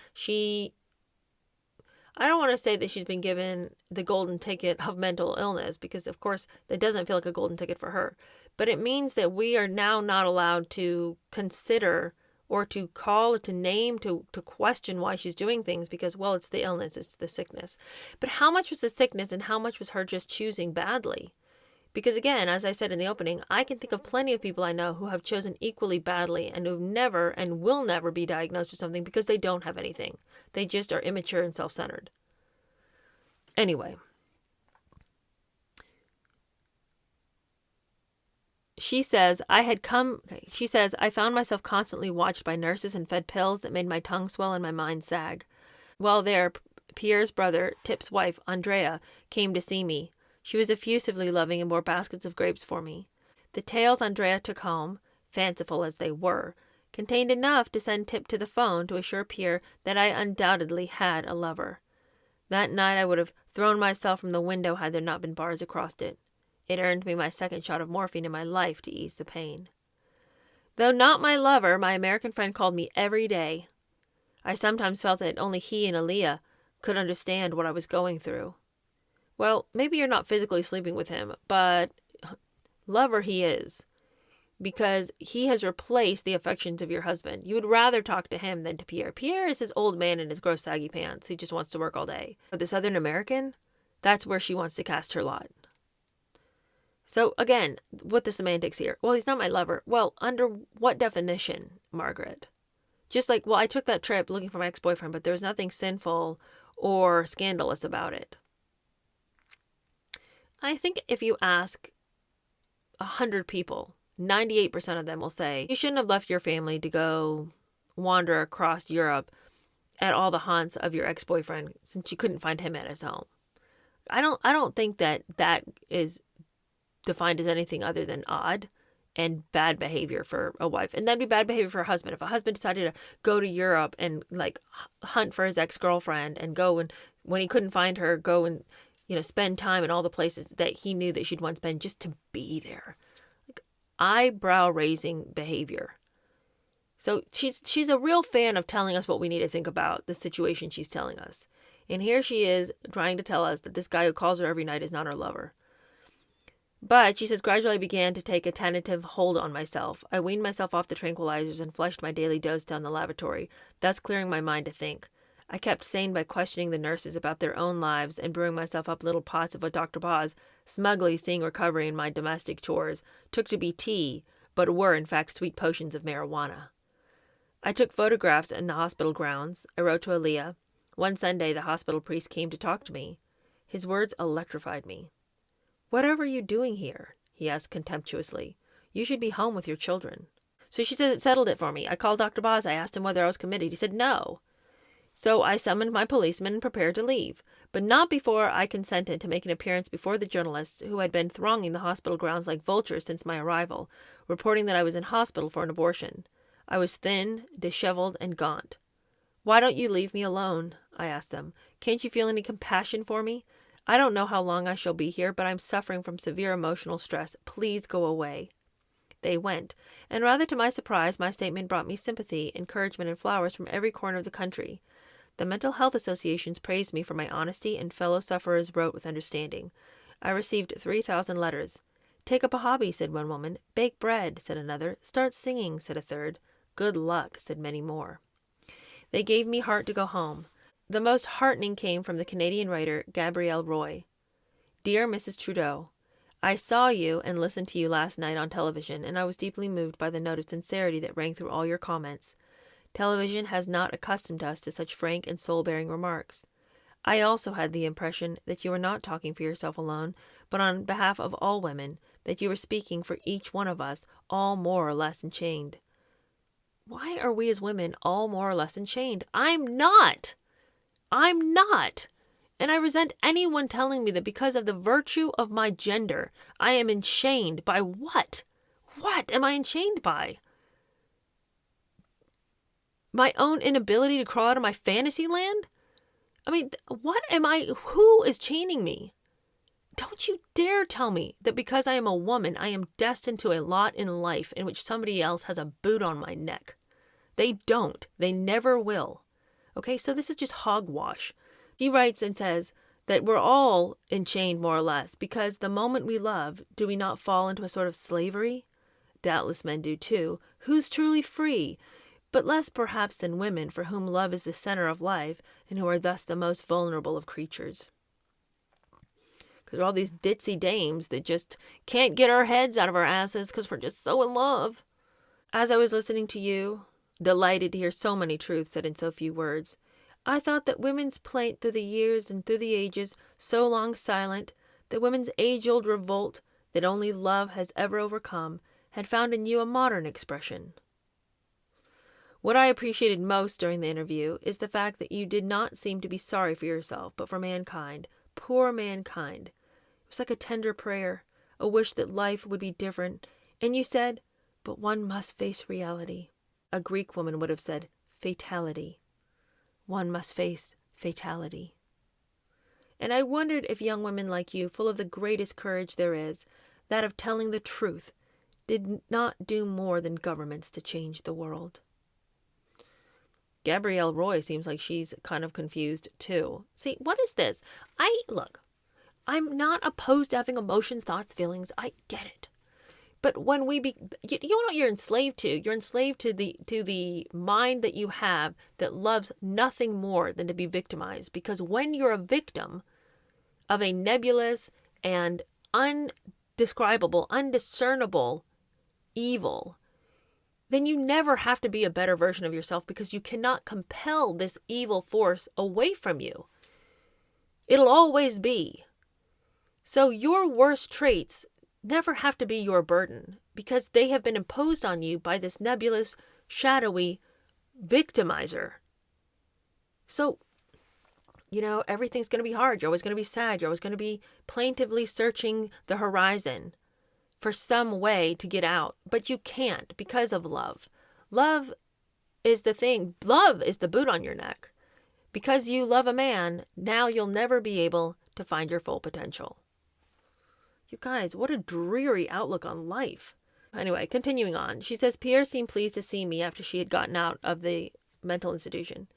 I don't want to say that she's been given the golden ticket of mental illness because, of course, that doesn't feel like a golden ticket for her. But it means that we are now not allowed to consider or to call, to name, to question why she's doing things because, well, it's the illness, it's the sickness. But how much was the sickness and how much was her just choosing badly? Because again, as I said in the opening, I can think of plenty of people I know who have chosen equally badly and who've never and will never be diagnosed with something because they don't have anything. They just are immature and self-centered. Anyway. She says, I found myself constantly watched by nurses and fed pills that made my tongue swell and my mind sag. While there, Pierre's brother, Tip's wife, Andrea, came to see me. She was effusively loving and bore baskets of grapes for me. The tales Andrea took home, fanciful as they were, contained enough to send Tip to the phone to assure Pierre that I undoubtedly had a lover. That night I would have thrown myself from the window had there not been bars across it. It earned me my second shot of morphine in my life to ease the pain. Though not my lover, my American friend called me every day. I sometimes felt that only he and Aaliyah could understand what I was going through. Well, maybe you're not physically sleeping with him, but lover he is. Because he has replaced the affections of your husband. You would rather talk to him than to Pierre. Pierre is his old man in his gross saggy pants. He just wants to work all day. But the Southern American, that's where she wants to cast her lot. So again, what the semantics here? Well, he's not my lover. Well, under what definition, Margaret? Just like, well, I took that trip looking for my ex-boyfriend, but there was nothing sinful or scandalous about it. I think if you ask 100 people, 98% of them will say, you shouldn't have left your family to go wander across Europe at all the haunts of your ex-boyfriend since you couldn't find him at his home. I don't think that is defined as anything other than odd and bad behavior for a wife. And that'd be bad behavior for a husband. If a husband decided to go to Europe and like hunt for his ex-girlfriend and go and when he couldn't find her, go and, spend time in all the places that he knew that she'd once been just to be there. Like eyebrow-raising behavior. So she's a real fan of telling us what we need to think about the situation she's telling us. And here she is trying to tell us that this guy who calls her every night is not her lover. But, she says, gradually I began to take a tentative hold on myself. I weaned myself off the tranquilizers and flushed my daily dose down the lavatory, thus clearing my mind to think. I kept sane by questioning the nurses about their own lives and brewing myself up little pots of what Dr. Boz, smugly seeing recovery in my domestic chores, took to be tea, but were in fact sweet potions of marijuana. I took photographs in the hospital grounds. I wrote to Aaliyah. One Sunday the hospital priest came to talk to me. His words electrified me. "Whatever are you doing here?" he asked contemptuously. "You should be home with your children." So she says it settled it for me. I called Dr. Boz. I asked him whether I was committed. He said no. So I summoned my policeman and prepared to leave, but not before I consented to make an appearance before the journalists who had been thronging the hospital grounds like vultures since my arrival, reporting that I was in hospital for an abortion. I was thin, disheveled, and gaunt. "Why don't you leave me alone?" I asked them. "Can't you feel any compassion for me? I don't know how long I shall be here, but I'm suffering from severe emotional stress. Please go away." They went, and rather to my surprise, my statement brought me sympathy, encouragement, and flowers from every corner of the country. The mental health associations praised me for my honesty, and fellow sufferers wrote with understanding. I received 3,000 letters. "Take up a hobby," said one woman. "Bake bread," said another. "Start singing," said a third. "Good luck," said many more. They gave me heart to go home. The most heartening came from the Canadian writer Gabrielle Roy. "Dear Mrs. Trudeau, I saw you and listened to you last night on television, and I was deeply moved by the note of sincerity that rang through all your comments. Television has not accustomed us to such frank and soul-bearing remarks. I also had the impression that you were not talking for yourself alone, but on behalf of all women, that you were speaking for each one of us, all more or less enchained." Why are we as women all more or less enchained? I'm not! And I resent anyone telling me that because of the virtue of my gender, I am enchained by what? What am I enchained by? My own inability to crawl out of my fantasy land? I mean, who is chaining me? Don't you dare tell me that because I am a woman, I am destined to a lot in life in which somebody else has a boot on my neck. They don't. They never will. Okay, so this is just hogwash. He writes and says that we're all enchained more or less because the moment we love, do we not fall into a sort of slavery? Doubtless men do too. Who's truly free? But less perhaps than women, for whom love is the center of life and who are thus the most vulnerable of creatures. Because all these ditzy dames that just can't get our heads out of our asses because we're just so in love. As I was listening to you, delighted to hear so many truths said in so few words, I thought that women's plaint through the years and through the ages, so long silent, that women's age-old revolt that only love has ever overcome, had found in you a modern expression. What I appreciated most during the interview is the fact that you did not seem to be sorry for yourself, but for mankind, poor mankind. It was like a tender prayer, a wish that life would be different, and you said, but one must face reality. A Greek woman would have said, fatality. One must face fatality. And I wondered if young women like you, full of the greatest courage there is, that of telling the truth, did not do more than governments to change the world. Gabrielle Roy seems like she's kind of confused too. See, what is this? Look, I'm not opposed to having emotions, thoughts, feelings. I get it. But when you know what you're enslaved to? You're enslaved to the mind that you have that loves nothing more than to be victimized. Because when you're a victim of a nebulous and undescribable, undiscernible evil, then you never have to be a better version of yourself because you cannot compel this evil force away from you. It'll always be. So your worst traits never have to be your burden because they have been imposed on you by this nebulous, shadowy victimizer. So, everything's going to be hard. You're always going to be sad. You're always going to be plaintively searching the horizon for some way to get out. But you can't because of love. Love is the thing. Love is the boot on your neck. Because you love a man, now you'll never be able to find your full potential. You guys, what a dreary outlook on life. Anyway, continuing on. She says, Pierre seemed pleased to see me after she had gotten out of the mental institution.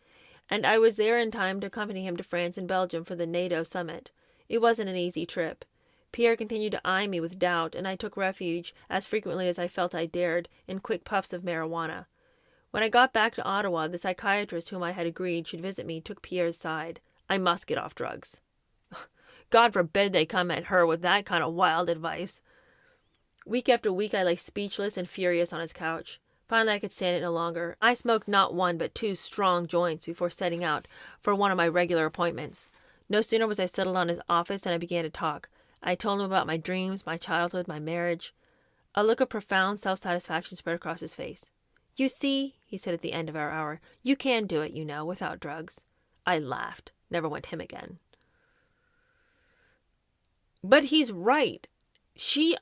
And I was there in time to accompany him to France and Belgium for the NATO summit. It wasn't an easy trip. Pierre continued to eye me with doubt, and I took refuge, as frequently as I felt I dared, in quick puffs of marijuana. When I got back to Ottawa, the psychiatrist whom I had agreed should visit me took Pierre's side. I must get off drugs. God forbid they come at her with that kind of wild advice. Week after week I lay speechless and furious on his couch. Finally I could stand it no longer. I smoked not one but two strong joints before setting out for one of my regular appointments. No sooner was I settled on his office than I began to talk. I told him about my dreams, my childhood, my marriage. A look of profound self-satisfaction spread across his face. You see, he said at the end of our hour, you can do it, you know, without drugs. I laughed. Never went him again. But he's right. She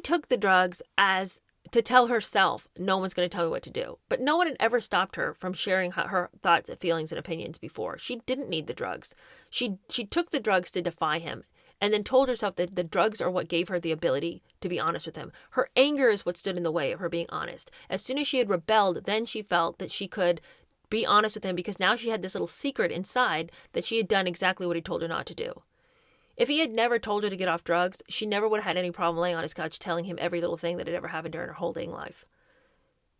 took the drugs as to tell herself, no one's going to tell me what to do. But no one had ever stopped her from sharing her thoughts, feelings, and opinions before. She didn't need the drugs. She took the drugs to defy him and then told herself that the drugs are what gave her the ability to be honest with him. Her anger is what stood in the way of her being honest. As soon as she had rebelled, then she felt that she could be honest with him because now she had this little secret inside that she had done exactly what he told her not to do. If he had never told her to get off drugs, she never would have had any problem laying on his couch telling him every little thing that had ever happened during her whole dating life.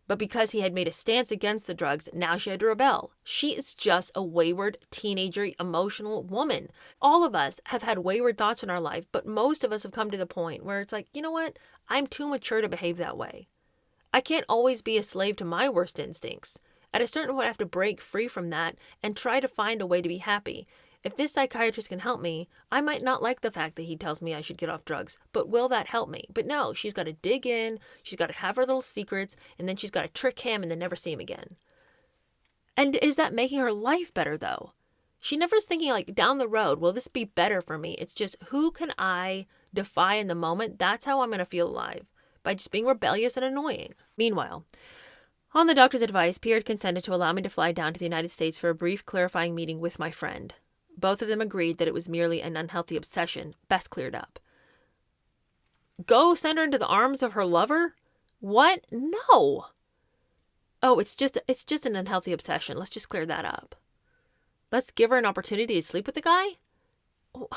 But because he had made a stance against the drugs, now she had to rebel. She is just a wayward, teenager, emotional woman. All of us have had wayward thoughts in our life, but most of us have come to the point where it's like, you know what? I'm too mature to behave that way. I can't always be a slave to my worst instincts. At a certain point, I have to break free from that and try to find a way to be happy. If this psychiatrist can help me, I might not like the fact that he tells me I should get off drugs, but will that help me? But no, she's got to dig in, she's got to have her little secrets, and then she's got to trick him and then never see him again. And is that making her life better, though? She never is thinking, like, down the road, will this be better for me? It's just, who can I defy in the moment? That's how I'm going to feel alive, by just being rebellious and annoying. Meanwhile, on the doctor's advice, Pierre had consented to allow me to fly down to the United States for a brief clarifying meeting with my friend. Both of them agreed that it was merely an unhealthy obsession, best cleared up. Go send her into the arms of her lover? What? No. Oh, it's just an unhealthy obsession. Let's just clear that up. Let's give her an opportunity to sleep with the guy? Oh,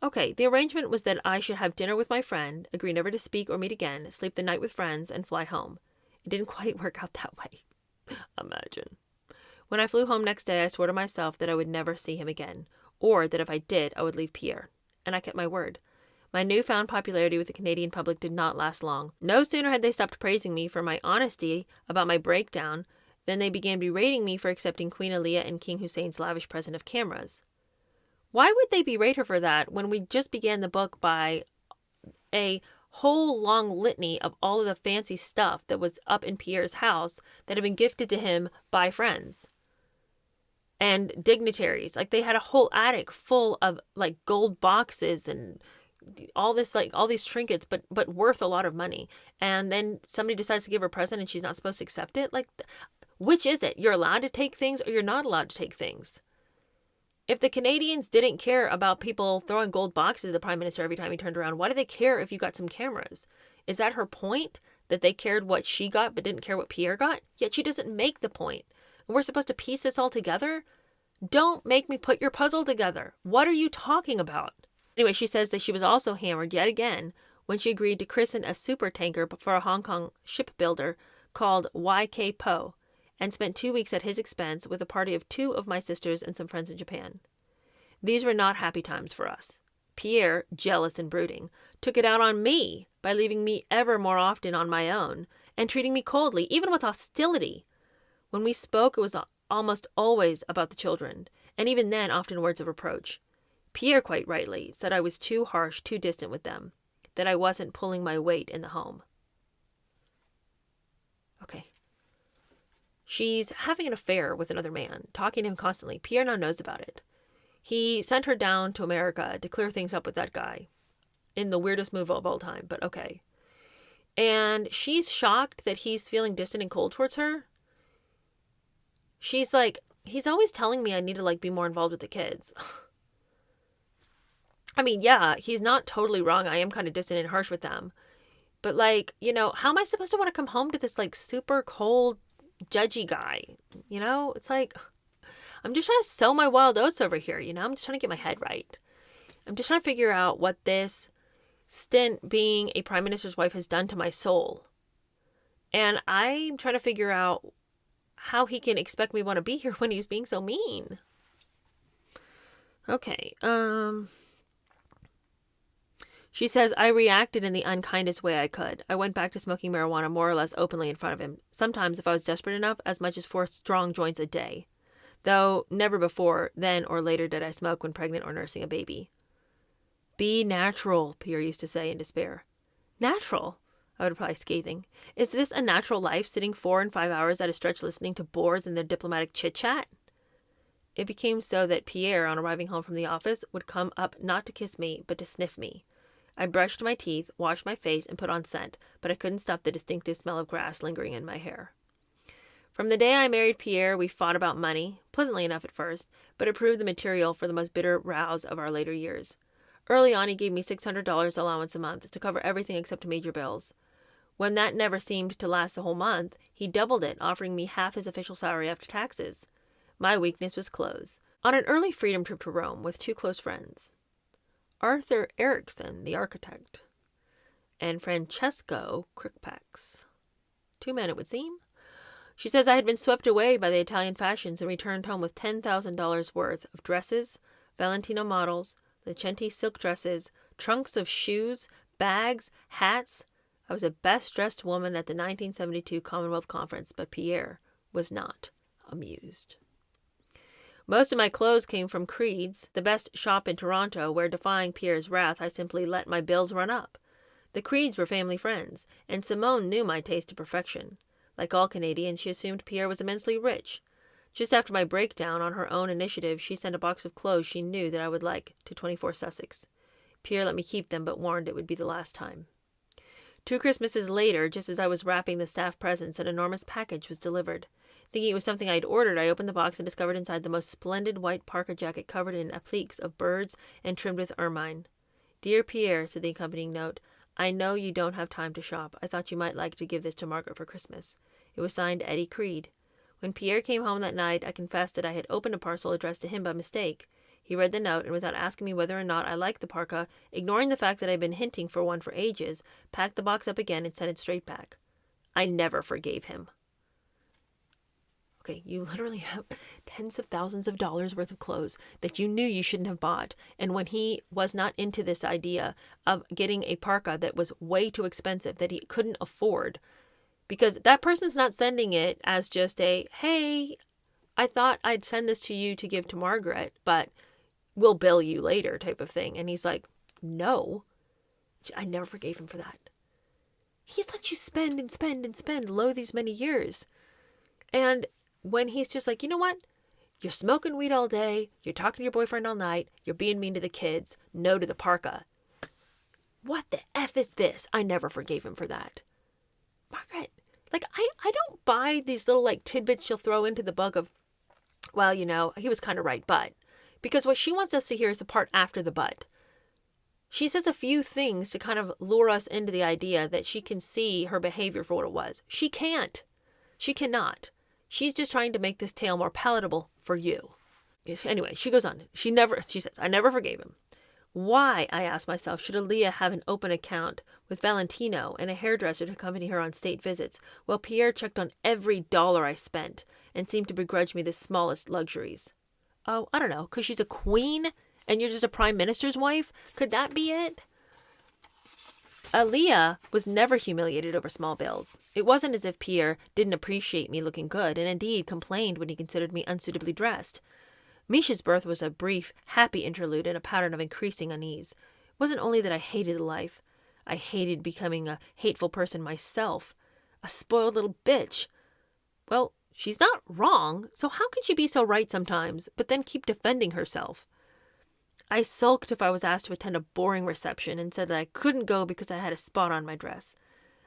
okay, the arrangement was that I should have dinner with my friend, agree never to speak or meet again, sleep the night with friends, and fly home. It didn't quite work out that way. Imagine. When I flew home next day, I swore to myself that I would never see him again, or that if I did, I would leave Pierre. And I kept my word. My newfound popularity with the Canadian public did not last long. No sooner had they stopped praising me for my honesty about my breakdown than they began berating me for accepting Queen Aaliyah and King Hussein's lavish present of cameras. Why would they berate her for that when we just began the book by a whole long litany of all of the fancy stuff that was up in Pierre's house that had been gifted to him by friends and dignitaries? Like, they had a whole attic full of like gold boxes and all this, like all these trinkets, but worth a lot of money. And then somebody decides to give her a present and she's not supposed to accept it. Like, which is it? You're allowed to take things or you're not allowed to take things. If the Canadians didn't care about people throwing gold boxes at the Prime Minister every time he turned around, why do they care if you got some cameras? Is that her point? That they cared what she got but didn't care what Pierre got? Yet she doesn't make the point. And we're supposed to piece this all together? Don't make me put your puzzle together. What are you talking about? Anyway, she says that she was also hammered yet again when she agreed to christen a super tanker for a Hong Kong shipbuilder called YK Po, and spent 2 weeks at his expense with a party of 2 of my sisters and some friends in Japan. These were not happy times for us. Pierre, jealous and brooding, took it out on me by leaving me ever more often on my own and treating me coldly, even with hostility. When we spoke, it was almost always about the children, and even then often words of reproach. Pierre, quite rightly, said I was too harsh, too distant with them, that I wasn't pulling my weight in the home. Okay. She's having an affair with another man, talking to him constantly. Pierre now knows about it. He sent her down to America to clear things up with that guy in the weirdest move of all time, but okay. And she's shocked that he's feeling distant and cold towards her. She's like, he's always telling me I need to like be more involved with the kids. I mean, yeah, he's not totally wrong. I am kind of distant and harsh with them. But like, you know, how am I supposed to want to come home to this like super cold, judgy guy? You know, it's like, I'm just trying to sow my wild oats over here. You know, I'm just trying to get my head right. I'm just trying to figure out what this stint being a prime minister's wife has done to my soul. And I'm trying to figure out how he can expect me to want to be here when he's being so mean. Okay. She says, I reacted in the unkindest way I could. I went back to smoking marijuana more or less openly in front of him. Sometimes, if I was desperate enough, as much as 4 strong joints a day. though never before then or later did I smoke when pregnant or nursing a baby. Be natural, Pierre used to say in despair. Natural? I would reply, scathing. Is this a natural life, sitting 4 and 5 hours at a stretch listening to bores and their diplomatic chit-chat? It became so that Pierre, on arriving home from the office, would come up not to kiss me, but to sniff me. I brushed my teeth, washed my face, and put on scent, but I couldn't stop the distinctive smell of grass lingering in my hair. From the day I married Pierre, we fought about money, pleasantly enough at first, but it proved the material for the most bitter rows of our later years. Early on, he gave me $600 allowance a month to cover everything except major bills. When that never seemed to last the whole month, he doubled it, offering me half his official salary after taxes. My weakness was clothes. On an early freedom trip to Rome with 2 close friends, Arthur Erickson, the architect, and Francesco Crickpax. 2 men, it would seem. She says I had been swept away by the Italian fashions and returned home with $10,000 worth of dresses, Valentino models, Lucenti silk dresses, trunks of shoes, bags, hats. I was the best-dressed woman at the 1972 Commonwealth Conference, but Pierre was not amused. Most of my clothes came from Creed's, the best shop in Toronto, where, defying Pierre's wrath, I simply let my bills run up. The Creeds were family friends, and Simone knew my taste to perfection. Like all Canadians, she assumed Pierre was immensely rich. Just after my breakdown, on her own initiative, she sent a box of clothes she knew that I would like to 24 Sussex. Pierre let me keep them, but warned it would be the last time. 2 Christmases later, just as I was wrapping the staff presents, an enormous package was delivered. Thinking it was something I'd ordered, I opened the box and discovered inside the most splendid white parka jacket covered in appliques of birds and trimmed with ermine. Dear Pierre, said the accompanying note, I know you don't have time to shop. I thought you might like to give this to Margaret for Christmas. It was signed Eddie Creed. When Pierre came home that night, I confessed that I had opened a parcel addressed to him by mistake. He read the note, and without asking me whether or not I liked the parka, ignoring the fact that I'd been hinting for one for ages, packed the box up again and sent it straight back. I never forgave him. Okay, you literally have tens of thousands of dollars worth of clothes that you knew you shouldn't have bought. And when he was not into this idea of getting a parka that was way too expensive, that he couldn't afford, because that person's not sending it as just a, hey, I thought I'd send this to you to give to Margaret, but we'll bill you later type of thing. And he's like, no. I never forgave him for that. He's let you spend and spend and spend low these many years. And when he's just like, you know what? You're smoking weed all day. You're talking to your boyfriend all night. You're being mean to the kids. No to the parka. What the F is this? I never forgave him for that. Margaret, like, I don't buy these little, like, tidbits she'll throw into the bug of, well, you know, he was kind of right, but. Because what she wants us to hear is the part after the but. She says a few things to kind of lure us into the idea that she can see her behavior for what it was. She can't. She cannot. She's just trying to make this tale more palatable for you. Anyway, she goes on. She says, I never forgave him. Why, I asked myself, should Aaliyah have an open account with Valentino and a hairdresser to accompany her on state visits, while Pierre checked on every dollar I spent and seemed to begrudge me the smallest luxuries? Oh, I don't know, because she's a queen and you're just a prime minister's wife? Could that be it? Aaliyah was never humiliated over small bills. It wasn't as if Pierre didn't appreciate me looking good, and indeed complained when he considered me unsuitably dressed. Misha's birth was a brief, happy interlude in a pattern of increasing unease. It wasn't only that I hated life. I hated becoming a hateful person myself. A spoiled little bitch. Well, she's not wrong, so how can she be so right sometimes, but then keep defending herself? I sulked if I was asked to attend a boring reception and said that I couldn't go because I had a spot on my dress.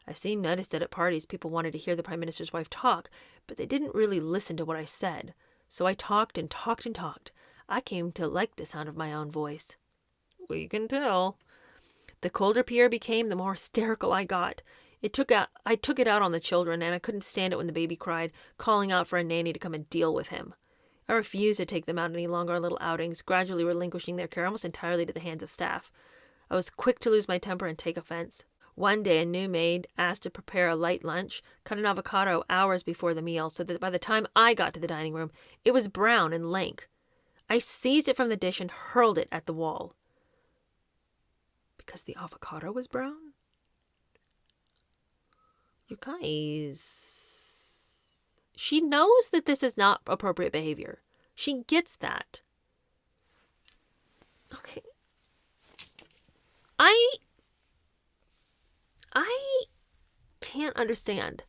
I soon noticed that at parties people wanted to hear the Prime Minister's wife talk, but they didn't really listen to what I said. So I talked and talked and talked. I came to like the sound of my own voice. We can tell. The colder Pierre became, the more hysterical I got. I took it out on the children, and I couldn't stand it when the baby cried, calling out for a nanny to come and deal with him. I refused to take them out any longer on little outings, gradually relinquishing their care almost entirely to the hands of staff. I was quick to lose my temper and take offense. One day, a new maid asked to prepare a light lunch, cut an avocado hours before the meal, so that by the time I got to the dining room, it was brown and lank. I seized it from the dish and hurled it at the wall. Because the avocado was brown? You guys... She knows that this is not appropriate behavior. She gets that. Okay. I can't understand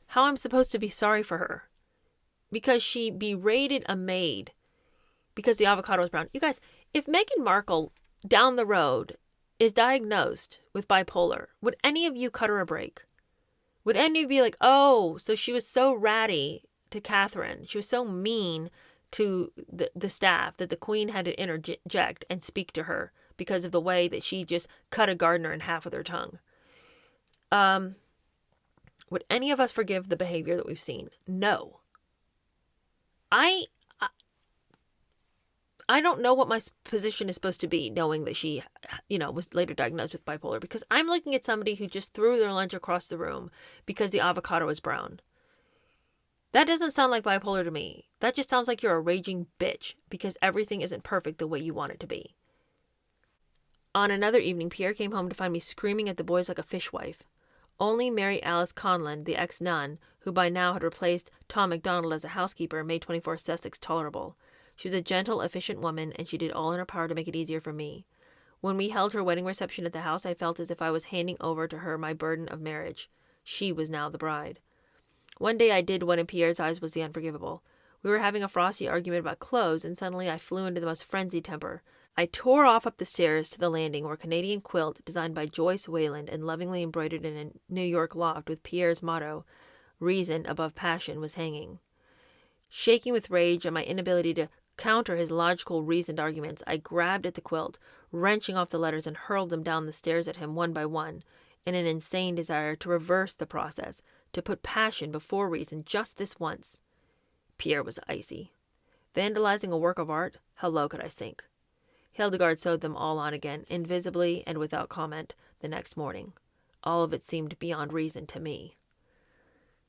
how I'm supposed to be sorry for her because she berated a maid because the avocado was brown. You guys, if Meghan Markle down the road is diagnosed with bipolar, would any of you cut her a break? Would any of you be like, oh, so she was so ratty to Catherine, she was so mean to the staff that the Queen had to interject and speak to her because of the way that she just cut a gardener in half with her tongue? Would any of us forgive the behavior that we've seen? No. I don't know what my position is supposed to be, knowing that she, was later diagnosed with bipolar, because I'm looking at somebody who just threw their lunch across the room because the avocado was brown. That doesn't sound like bipolar to me. That just sounds like you're a raging bitch because everything isn't perfect the way you want it to be. On another evening, Pierre came home to find me screaming at the boys like a fishwife. Only Mary Alice Conlon, the ex-nun, who by now had replaced Tom MacDonald as a housekeeper, made 24 Sussex tolerable. She was a gentle, efficient woman, and she did all in her power to make it easier for me. When we held her wedding reception at the house, I felt as if I was handing over to her my burden of marriage. She was now the bride. One day I did what in Pierre's eyes was the unforgivable. We were having a frosty argument about clothes, and suddenly I flew into the most frenzied temper. I tore off up the stairs to the landing where a Canadian quilt designed by Joyce Wayland and lovingly embroidered in a New York loft with Pierre's motto, "Reason above passion," was hanging. Shaking with rage and my inability to counter his logical, reasoned arguments, I grabbed at the quilt, wrenching off the letters, and hurled them down the stairs at him one by one, in an insane desire to reverse the process, to put passion before reason just this once. Pierre was icy. Vandalizing a work of art? How low could I sink? Hildegard sewed them all on again, invisibly and without comment, the next morning. All of it seemed beyond reason to me.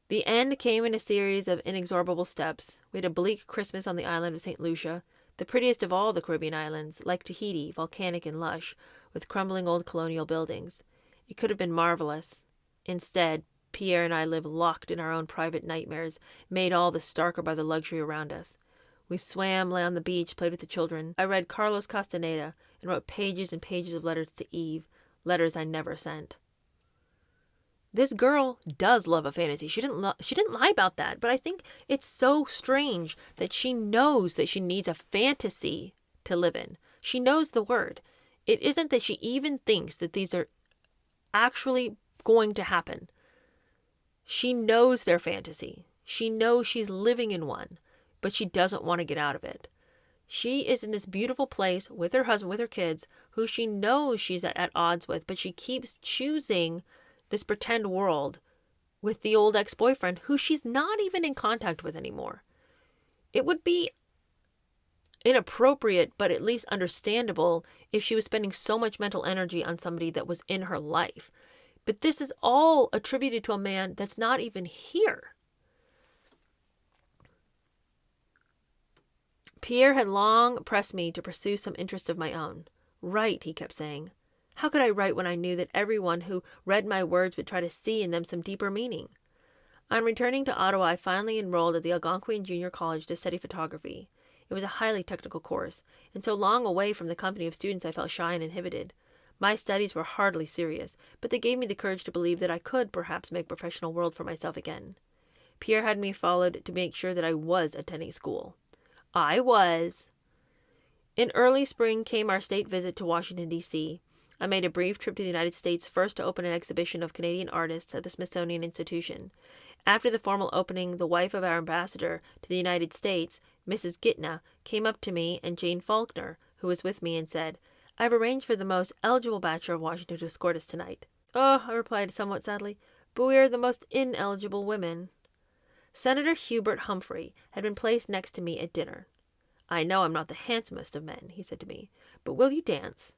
The end came in a series of inexorable steps. We had a bleak Christmas on the island of St. Lucia, the prettiest of all the Caribbean islands, like Tahiti, volcanic and lush, with crumbling old colonial buildings. It could have been marvelous. Instead, Pierre and I lived locked in our own private nightmares, made all the starker by the luxury around us. We swam, lay on the beach, played with the children. I read Carlos Castaneda and wrote pages and pages of letters to Eve, letters I never sent. This girl does love a fantasy. She didn't lie about that, but I think it's so strange that she knows that she needs a fantasy to live in. She knows the word. It isn't that she even thinks that these are actually going to happen. She knows their fantasy. She knows she's living in one, but she doesn't want to get out of it. She is in this beautiful place with her husband, with her kids, who she knows she's at odds with, but she keeps choosing this pretend world with the old ex-boyfriend who she's not even in contact with anymore. It would be inappropriate, but at least understandable, if she was spending so much mental energy on somebody that was in her life. But this is all attributed to a man that's not even here. Pierre had long pressed me to pursue some interest of my own. Write, he kept saying. How could I write when I knew that everyone who read my words would try to see in them some deeper meaning? On returning to Ottawa, I finally enrolled at the Algonquin Junior College to study photography. It was a highly technical course, and so long away from the company of students I felt shy and inhibited. My studies were hardly serious, but they gave me the courage to believe that I could perhaps make a professional world for myself again. Pierre had me followed to make sure that I was attending school. I was. In early spring came our state visit to Washington, D.C. I made a brief trip to the United States, first to open an exhibition of Canadian artists at the Smithsonian Institution. After the formal opening, the wife of our ambassador to the United States, Mrs. Gitna, came up to me and Jane Faulkner, who was with me, and said, "I've arranged for the most eligible bachelor of Washington to escort us tonight." "Oh," I replied somewhat sadly, "but we are the most ineligible women." Senator Hubert Humphrey had been placed next to me at dinner. "I know I'm not the handsomest of men," he said to me, "but will you dance?"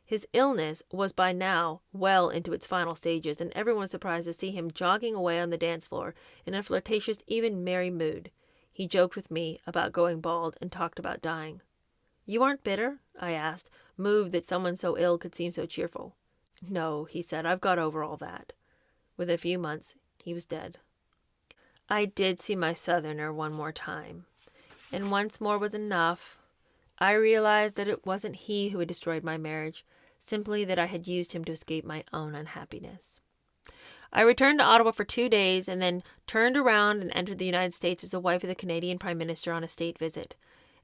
His illness was by now well into its final stages, and everyone was surprised to see him jogging away on the dance floor in a flirtatious, even merry mood. He joked with me about going bald and talked about dying. "You aren't bitter?" I asked, moved that someone so ill could seem so cheerful. "No," he said, "I've got over all that." Within a few months, he was dead. I did see my Southerner one more time. and once more was enough. I realized that it wasn't he who had destroyed my marriage, simply that I had used him to escape my own unhappiness. I returned to Ottawa for 2 days and then turned around and entered the United States as the wife of the Canadian Prime Minister on a state visit.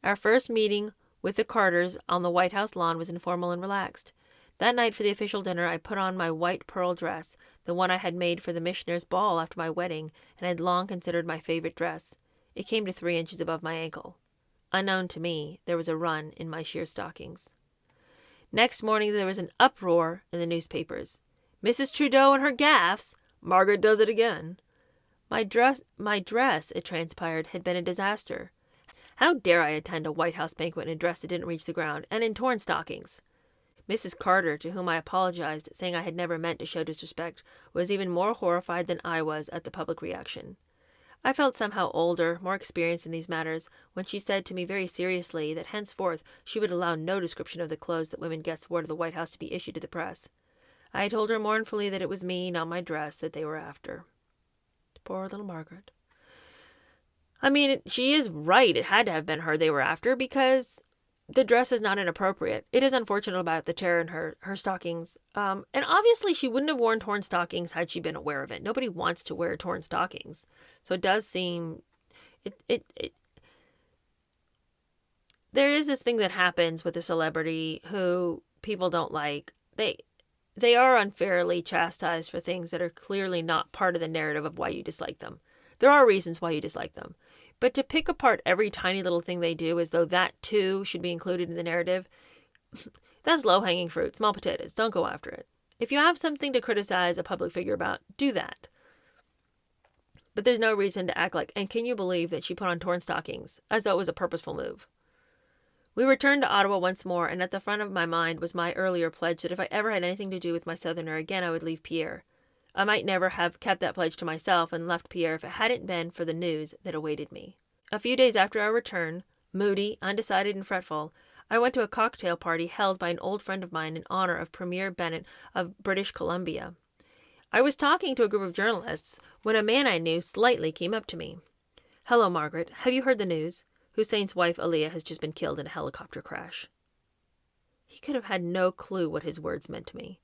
Our first meeting with the Carters on the White House lawn was informal and relaxed. That night for the official dinner, I put on my white pearl dress, the one I had made for the missioner's ball after my wedding, and had long considered my favorite dress. It came to 3 inches above my ankle. Unknown to me, there was a run in my sheer stockings. Next morning, there was an uproar in the newspapers. Mrs. Trudeau and her gaffes. Margaret does it again. My dress, it transpired, had been a disaster. How dare I attend a White House banquet in a dress that didn't reach the ground, and in torn stockings? Mrs. Carter, to whom I apologized, saying I had never meant to show disrespect, was even more horrified than I was at the public reaction. I felt somehow older, more experienced in these matters, when she said to me very seriously that henceforth she would allow no description of the clothes that women guests wore to the White House to be issued to the press. I told her mournfully that it was me, not my dress, that they were after. Poor little Margaret. I mean, she is right. It had to have been her they were after, because the dress is not inappropriate. It is unfortunate about the tear in her stockings. And obviously she wouldn't have worn torn stockings had she been aware of it. Nobody wants to wear torn stockings. So it does seem, there is this thing that happens with a celebrity who people don't like. They are unfairly chastised for things that are clearly not part of the narrative of why you dislike them. There are reasons why you dislike them. But to pick apart every tiny little thing they do as though that too should be included in the narrative, that's low-hanging fruit, small potatoes. Don't go after it. If you have something to criticize a public figure about, do that. But there's no reason to act like, and can you believe that she put on torn stockings, as though it was a purposeful move? We returned to Ottawa once more, and at the front of my mind was my earlier pledge that if I ever had anything to do with my Southerner again, I would leave Pierre. I might never have kept that pledge to myself and left Pierre if it hadn't been for the news that awaited me. A few days after our return, moody, undecided, and fretful, I went to a cocktail party held by an old friend of mine in honor of Premier Bennett of British Columbia. I was talking to a group of journalists when a man I knew slightly came up to me. "Hello, Margaret. Have you heard the news? Hussein's wife, Aaliyah, has just been killed in a helicopter crash." He could have had no clue what his words meant to me.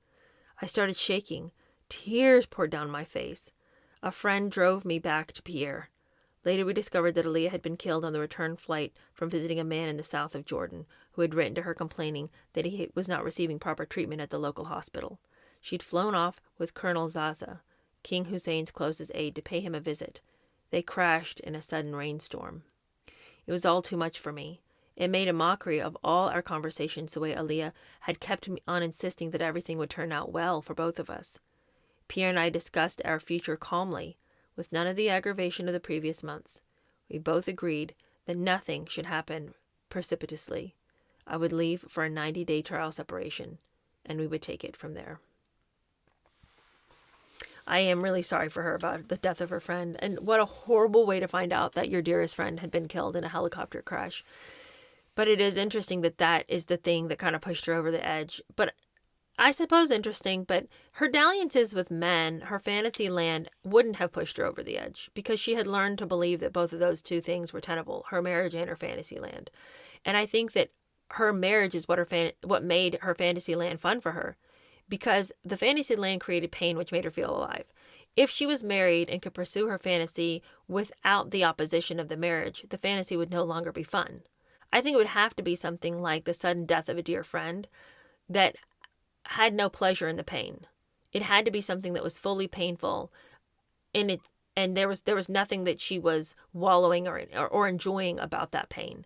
I started shaking. Tears poured down my face. A friend drove me back to Pierre. Later we discovered that Aaliyah had been killed on the return flight from visiting a man in the south of Jordan, who had written to her complaining that he was not receiving proper treatment at the local hospital. She'd flown off with Colonel Zaza, King Hussein's closest aide, to pay him a visit. They crashed in a sudden rainstorm. It was all too much for me. It made a mockery of all our conversations the way Aaliyah had kept me on insisting that everything would turn out well for both of us. Pierre and I discussed our future calmly, with none of the aggravation of the previous months. We both agreed that nothing should happen precipitously. I would leave for a 90-day trial separation, and we would take it from there. I am really sorry for her about the death of her friend, and what a horrible way to find out that your dearest friend had been killed in a helicopter crash. But it is interesting that that is the thing that kind of pushed her over the edge. But I suppose interesting, but her dalliances with men, her fantasy land, wouldn't have pushed her over the edge, because she had learned to believe that both of those two things were tenable, her marriage and her fantasy land. And I think that her marriage is what made her fantasy land fun for her, because the fantasy land created pain, which made her feel alive. If she was married and could pursue her fantasy without the opposition of the marriage, the fantasy would no longer be fun. I think it would have to be something like the sudden death of a dear friend that had no pleasure in the pain. It had to be something that was fully painful in it, and there was nothing that she was wallowing or enjoying about that pain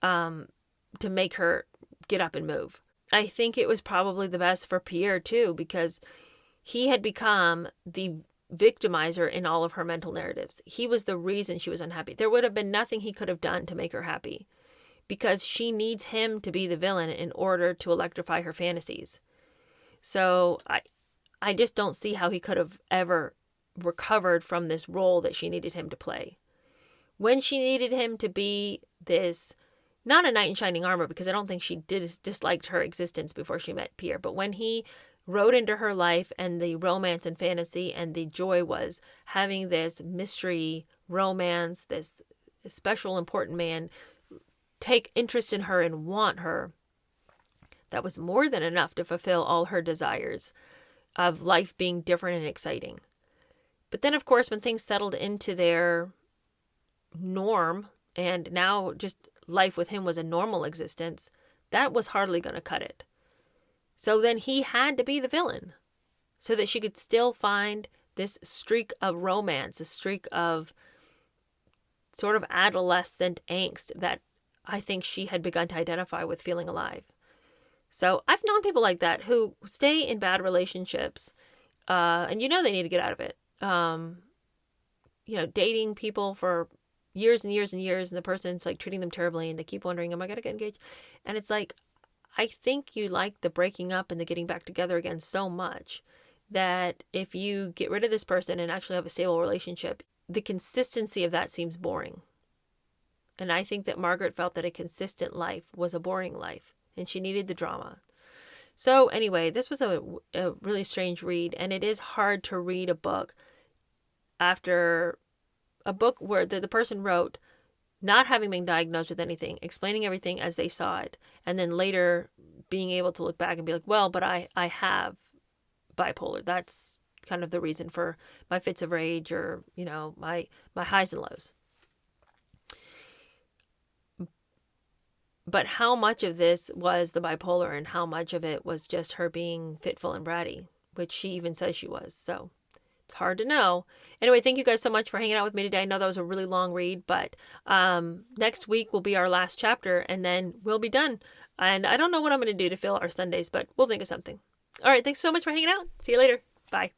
to make her get up and move. I think it was probably the best for Pierre too, because he had become the victimizer in all of her mental narratives. He was the reason she was unhappy. There would have been nothing he could have done to make her happy, because she needs him to be the villain in order to electrify her fantasies. So I just don't see how he could have ever recovered from this role that she needed him to play. When she needed him to be this, not a knight in shining armor, because I don't think she disliked her existence before she met Pierre, but when he rode into her life and the romance and fantasy and the joy was having this mystery romance, this special, important man take interest in her and want her, that was more than enough to fulfill all her desires of life being different and exciting. But then, of course, when things settled into their norm and now just life with him was a normal existence, that was hardly going to cut it. So then he had to be the villain so that she could still find this streak of romance, a streak of sort of adolescent angst that I think she had begun to identify with feeling alive. So I've known people like that who stay in bad relationships, and they need to get out of it. Dating people for years and years and years, and the person's like treating them terribly, and they keep wondering, am I going to get engaged? And it's like, I think you like the breaking up and the getting back together again so much that if you get rid of this person and actually have a stable relationship, the consistency of that seems boring. And I think that Margaret felt that a consistent life was a boring life, and she needed the drama. So anyway, this was a really strange read, and it is hard to read a book after a book where the person wrote not having been diagnosed with anything, explaining everything as they saw it, and then later being able to look back and be like, well, but I have bipolar. That's kind of the reason for my fits of rage or, my highs and lows. But how much of this was the bipolar and how much of it was just her being fitful and bratty, which she even says she was. So it's hard to know. Anyway, thank you guys so much for hanging out with me today. I know that was a really long read, but next week will be our last chapter and then we'll be done. And I don't know what I'm going to do to fill our Sundays, but we'll think of something. All right. Thanks so much for hanging out. See you later. Bye.